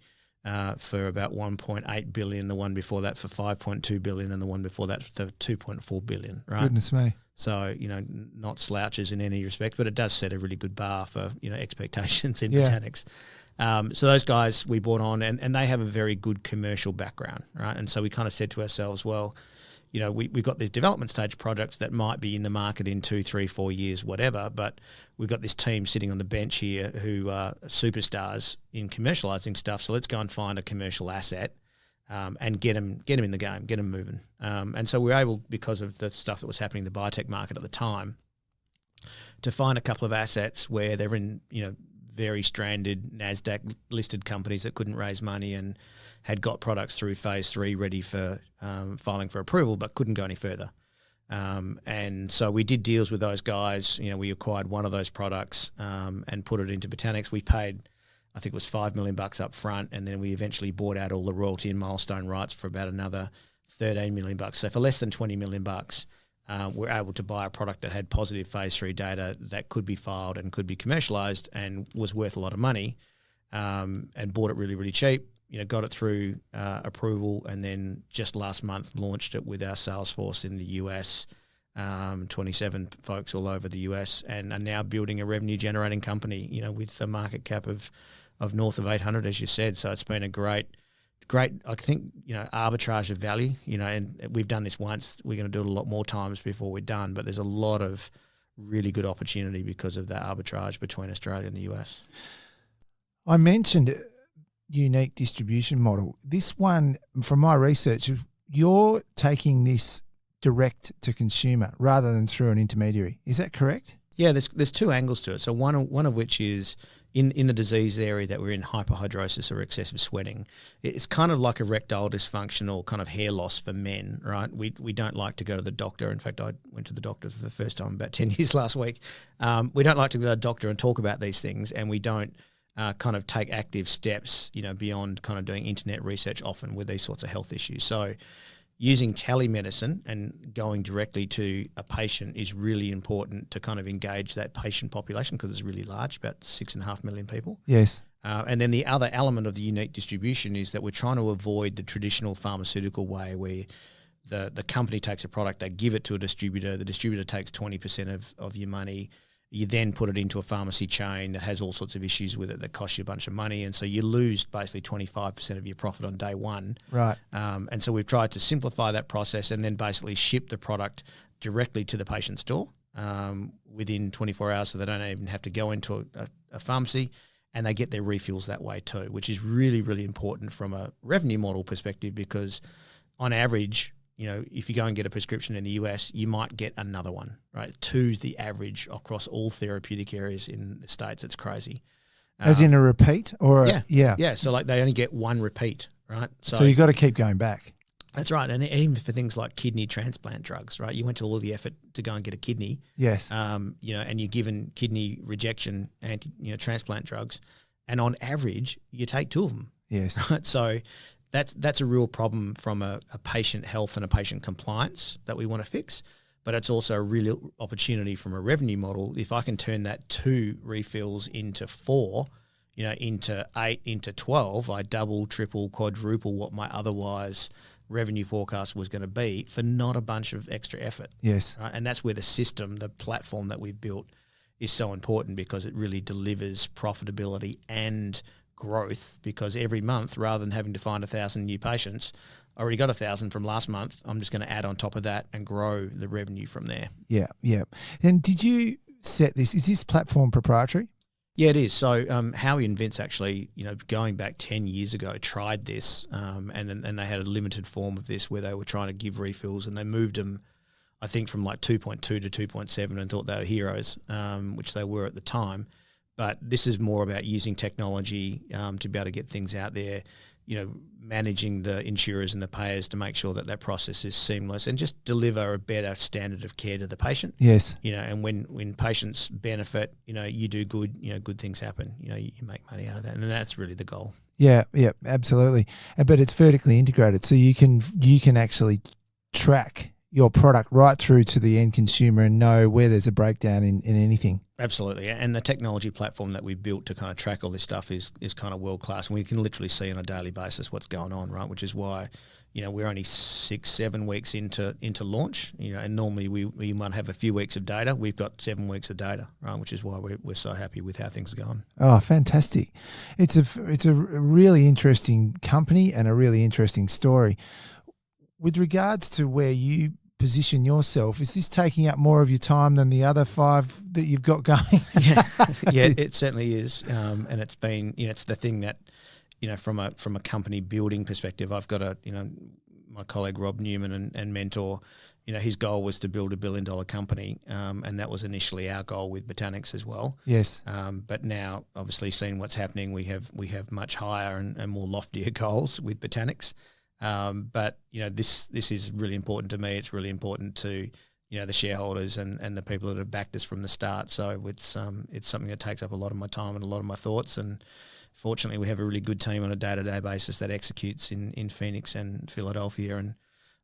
for about 1.8 billion, the one before that for 5.2 billion, and the one before that for 2.4 billion. Right? Goodness me. So not slouches in any respect, but it does set a really good bar for expectations in Botanix. So those guys we brought on, and they have a very good commercial background, right? And so we kind of said to ourselves, well, we've got these development stage projects that might be in the market in 2, 3, 4 years, whatever, but we've got this team sitting on the bench here who are superstars in commercializing stuff. So let's go and find a commercial asset and get them in the game, get them moving. And so we were able, because of the stuff that was happening in the biotech market at the time, to find a couple of assets where they're in, very stranded NASDAQ listed companies that couldn't raise money and had got products through phase 3 ready for filing for approval, but couldn't go any further. And so we did deals with those guys. We acquired one of those products and put it into Botanix. We paid, I think it was $5 million up front, and then we eventually bought out all the royalty and milestone rights for about another $13 million. So for less than $20 million, we're able to buy a product that had positive phase 3 data that could be filed and could be commercialized and was worth a lot of money, and bought it really, really cheap. Got it through approval, and then just last month launched it with our sales force in the US, 27 folks all over the US, and are now building a revenue generating company, with a market cap of north of 800, as you said. So it's been a great, I think, arbitrage of value, and we've done this once. We're going to do it a lot more times before we're done, but there's a lot of really good opportunity because of that arbitrage between Australia and the US. I mentioned unique distribution model. This one, from my research, you're taking this direct to consumer rather than through an intermediary. Is that correct? Yeah, there's two angles to it. So one of which is in the disease area that we're in, hyperhidrosis or excessive sweating. It's kind of like erectile dysfunction or kind of hair loss for men, right? We don't like to go to the doctor. In fact, I went to the doctor for the first time about 10 years last week. We don't like to go to the doctor and talk about these things, and we don't kind of take active steps, beyond kind of doing internet research often with these sorts of health issues. So using telemedicine and going directly to a patient is really important to kind of engage that patient population, because it's really large, about 6.5 million people. Yes. And then the other element of the unique distribution is that we're trying to avoid the traditional pharmaceutical way where the company takes a product, they give it to a distributor, the distributor takes 20% of your money. You then put it into a pharmacy chain that has all sorts of issues with it that cost you a bunch of money. And so you lose basically 25% of your profit on day one. Right. And so we've tried to simplify that process and then basically ship the product directly to the patient's door within 24 hours, so they don't even have to go into a pharmacy, and they get their refills that way too, which is really, really important from a revenue model perspective, because on average, if you go and get a prescription in the US, you might get another one, right? 2's the average across all therapeutic areas in the States. It's crazy. As in a repeat? Or Yeah. So like they only get one repeat, right? So you've got to keep going back. That's right. And even for things like kidney transplant drugs, right? You went to all the effort to go and get a kidney. Yes. And you're given kidney rejection transplant drugs. And on average, you take 2 of them. Yes. Right? So that's a real problem from a patient health and a patient compliance that we want to fix. But it's also a real opportunity from a revenue model. If I can turn that 2 refills into 4, into 8, into 12, I double, triple, quadruple what my otherwise revenue forecast was going to be for not a bunch of extra effort. Yes. Right? And that's where the system, the platform that we've built is so important, because it really delivers profitability and growth, because every month, rather than having to find 1,000 new patients, I already got 1,000 from last month. I'm just going to add on top of that and grow the revenue from there. Yeah, yeah. And did you set this? Is this platform proprietary? Yeah, it is. So Howie and Vince actually, going back 10 years ago, tried this, and they had a limited form of this where they were trying to give refills, and they moved them, I think, from like 2.2 to 2.7 and thought they were heroes, which they were at the time. But this is more about using technology to be able to get things out there, managing the insurers and the payers to make sure that process is seamless and just deliver a better standard of care to the patient. Yes. And when patients benefit, you do good, good things happen. You make money out of that, and that's really the goal. Yeah, yeah, absolutely. But it's vertically integrated, so you can actually track your product right through to the end consumer and know where there's a breakdown in anything. Absolutely. And the technology platform that we've built to kind of track all this stuff is kind of world-class. And we can literally see on a daily basis what's going on, right? Which is why, we're only 6-7 weeks into launch, and normally we might have a few weeks of data. We've got 7 weeks of data, right? Which is why we're so happy with how things are going. Oh, fantastic. It's a really interesting company and a really interesting story. With regards to where you position yourself, is this taking up more of your time than the other 5 that you've got going? Yeah, it certainly is. And it's been, it's the thing that, from a company building perspective, I've got my colleague Rob Newman and mentor, his goal was to build $1 billion company. And that was initially our goal with Botanix as well. Yes. But now, obviously, seeing what's happening, we have much higher and more loftier goals with Botanix. But this is really important to me. It's really important to the shareholders and the people that have backed us from the start. So it's something that takes up a lot of my time and a lot of my thoughts. And fortunately, we have a really good team on a day-to-day basis that executes in Phoenix and Philadelphia, and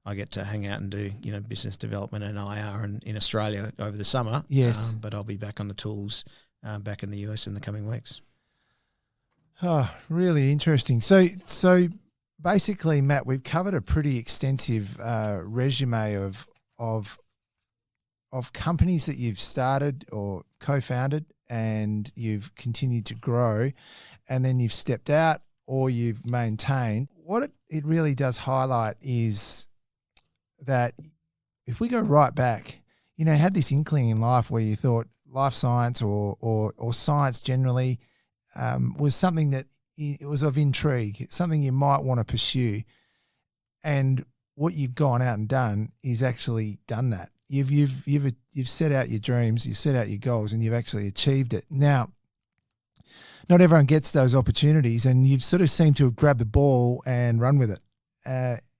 I get to hang out and do business development and IR and in Australia over the summer. Yes, but I'll be back on the tools back in the US in the coming weeks. Oh, really interesting. So. Basically, Matt, we've covered a pretty extensive resume of of companies that you've started or co-founded and you've continued to grow, and then you've stepped out or you've maintained. What it really does highlight is that if we go right back, had this inkling in life where you thought life science or science generally was something that it was of intrigue. It's something you might want to pursue. And what you've gone out and done is actually done that. You've set out your dreams, you've set out your goals, and you've actually achieved it. Now, not everyone gets those opportunities, and you've sort of seemed to have grabbed the ball and run with it.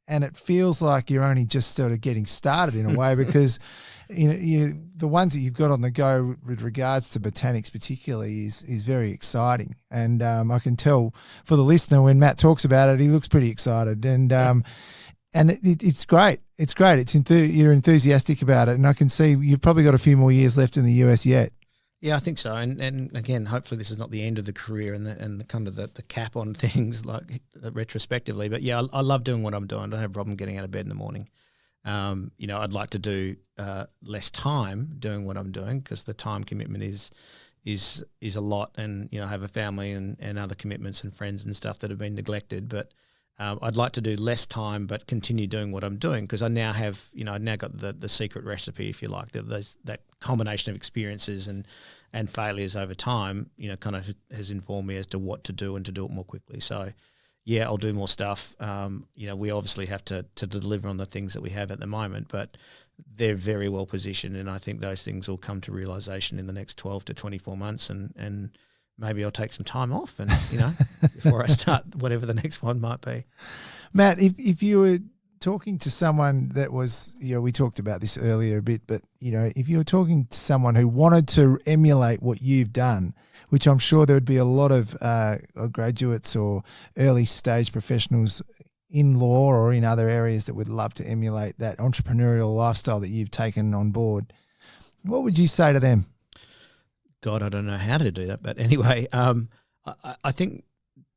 And it feels like you're only just sort of getting started in a way, because the ones that you've got on the go with regards to Botanix particularly is very exciting. And I can tell for the listener, when Matt talks about it, he looks pretty excited. And it's great. It's great. You're enthusiastic about it, and I can see you've probably got a few more years left in the US yet. Yeah, I think so. And again, hopefully this is not the end of the career and the kind of the cap on things like retrospectively. But yeah, I love doing what I'm doing. I don't have a problem getting out of bed in the morning. I'd like to do less time doing what I'm doing, because the time commitment is a lot, and I have a family and other commitments and friends and stuff that have been neglected. But I'd like to do less time but continue doing what I'm doing, because I now have I've now got the secret recipe, if you like, that combination of experiences and failures over time kind of has informed me as to what to do and to do it more quickly. So yeah, I'll do more stuff. We obviously have to deliver on the things that we have at the moment, but they're very well positioned, and I think those things will come to realisation in the next 12 to 24 months, and maybe I'll take some time off and, before I start whatever the next one might be. Matt, if you were talking to someone that was, we talked about this earlier a bit, but, if you were talking to someone who wanted to emulate what you've done, which I'm sure there would be a lot of graduates or early stage professionals in law or in other areas that would love to emulate that entrepreneurial lifestyle that you've taken on board, what would you say to them? God, I don't know how to do that. But anyway, I think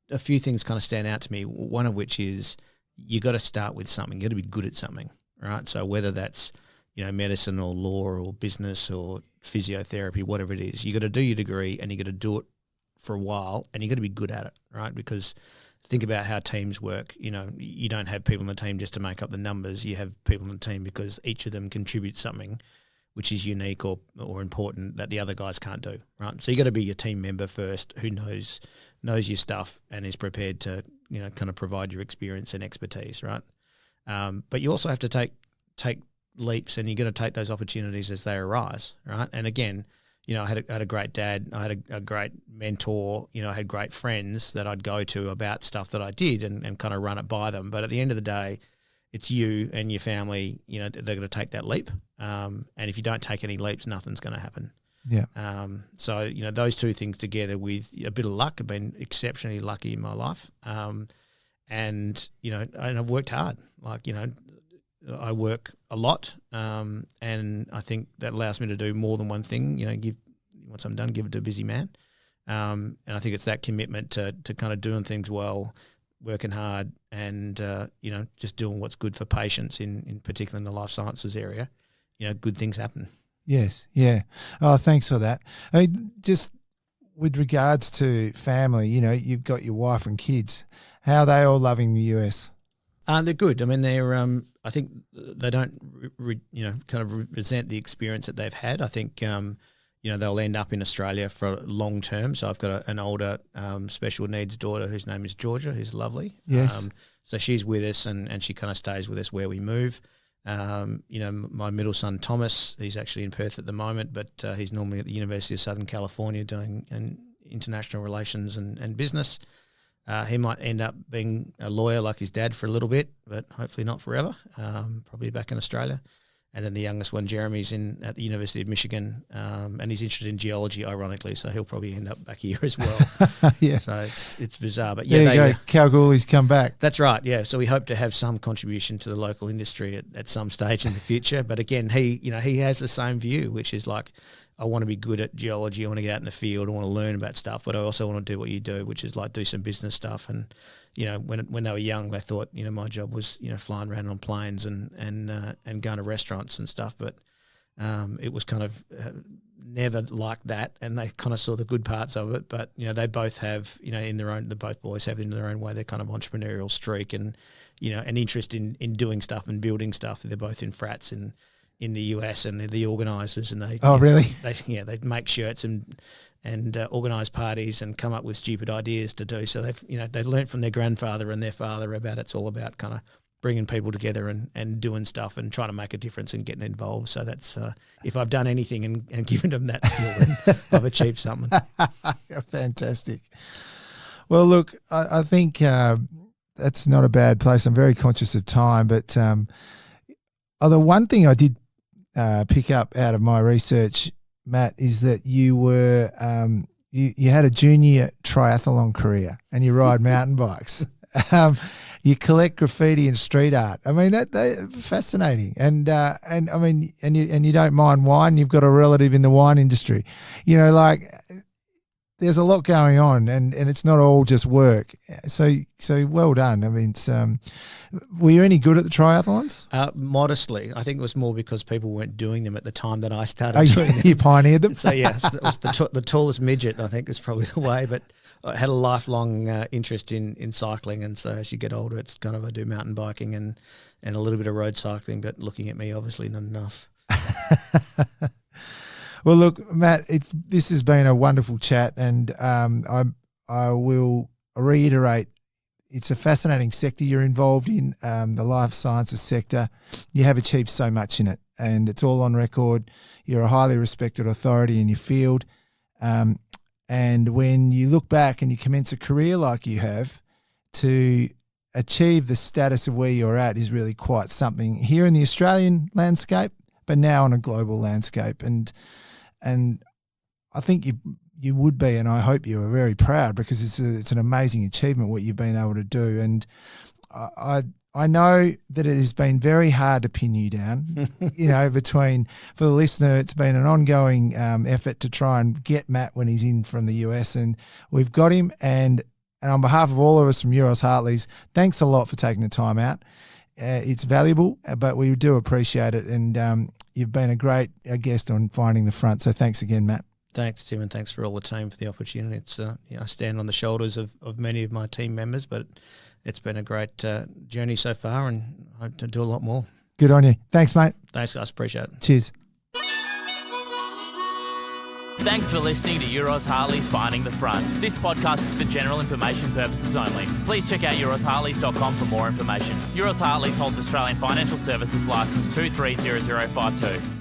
a few things kind of stand out to me, one of which is you got to start with something. You got to be good at something, right? So whether that's, medicine or law or business or physiotherapy, whatever it is, you got to do your degree and you got to do it for a while, and you got to be good at it, right? Because think about how teams work. You don't have people on the team just to make up the numbers. You have people on the team because each of them contributes something which is unique or important that the other guys can't do, right? So you got to be your team member first, who knows your stuff and is prepared to, kind of provide your experience and expertise, right? But you also have to take leaps, and you're going to take those opportunities as they arise, right? And again, I had a great dad, I had a great mentor, I had great friends that I'd go to about stuff that I did and kind of run it by them. But at the end of the day, it's you and your family, they're going to take that leap. And if you don't take any leaps, nothing's going to happen. Yeah. So, those two things together with a bit of luck, I've been exceptionally lucky in my life. And I've worked hard. I work a lot. And I think that allows me to do more than one thing, once I'm done, give it to a busy man. And I think it's that commitment to kind of doing things well, working hard, and just doing what's good for patients in particular in the life sciences area. Good things happen. Yes, yeah. Oh, thanks for that. I mean, just with regards to family, you've got your wife and kids. How are they all loving the US? They're good. I mean, they're. I think they don't, kind of resent the experience that they've had. I think, they'll end up in Australia for long term. So I've got an older special needs daughter whose name is Georgia, who's lovely. Yes. So she's with us, and she kind of stays with us where we move. My middle son Thomas, he's actually in Perth at the moment, but he's normally at the University of Southern California doing international relations and business. He might end up being a lawyer like his dad for a little bit, but hopefully not forever, probably back in Australia. And then the youngest one, Jeremy's at the University of Michigan, and he's interested in geology, ironically, so he'll probably end up back here as well. Yeah. So it's bizarre. But yeah, there you go. Kalgoorlie's come back. That's right, yeah. So we hope to have some contribution to the local industry at some stage in the future. But again, he has the same view, which is like, I want to be good at geology, I want to get out in the field, I want to learn about stuff, but I also want to do what you do, which is like do some business stuff. And when they were young, they thought my job was flying around on planes and going to restaurants and stuff. But it was kind of never like that, and they kind of saw the good parts of it. But they both have in their own. The both boys have in their own way their kind of entrepreneurial streak and an interest in doing stuff and building stuff. They're both in frats in the US, and they're the organisers. And they really they make shirts and organise parties and come up with stupid ideas to do. So they've learnt from their grandfather and their father about it's all about kind of bringing people together and doing stuff and trying to make a difference and getting involved. So that's if I've done anything and given them that skill, then I've achieved something. Fantastic. Well, look, I think that's not a bad place. I'm very conscious of time, but the one thing I did pick up out of my research, Matt, is that you were you had a junior triathlon career and you ride mountain bikes. You collect graffiti and street art. I mean, that fascinating. And I mean, and you don't mind wine. You've got a relative in the wine industry. There's a lot going on, and it's not all just work. So well done. I mean, were you any good at the triathlons? Modestly. I think it was more because people weren't doing them at the time that I started doing them. You pioneered them? So, yeah, it was the tallest midget, I think, is probably the way. But I had a lifelong interest in cycling, and so as you get older, it's kind of I do mountain biking and a little bit of road cycling, but looking at me, obviously not enough. Well, look, Matt, this has been a wonderful chat, and I will reiterate, it's a fascinating sector you're involved in, the life sciences sector. You have achieved so much in it, and it's all on record. You're a highly respected authority in your field, and when you look back and you commence a career like you have, to achieve the status of where you're at is really quite something here in the Australian landscape, but now on a global landscape. And I think you would be, and I hope you are very proud, because it's an amazing achievement what you've been able to do. And I know that it has been very hard to pin you down. For the listener, it's been an ongoing effort to try and get Matt when he's in from the US, and we've got him. And on behalf of all of us from Euroz Hartleys, thanks a lot for taking the time out. It's valuable, but we do appreciate it. And you've been a great guest on Finding the Front. So thanks again, Matt. Thanks, Tim, and thanks for all the team for the opportunity. It's I stand on the shoulders of many of my team members, but it's been a great journey so far, and I hope to do a lot more. Good on you. Thanks, mate. Thanks, guys. Appreciate it. Cheers. Thanks for listening to Euroz Hartleys Finding the Front. This podcast is for general information purposes only. Please check out eurozhartleys.com for more information. Euroz Hartleys holds Australian Financial Services Licence 230052.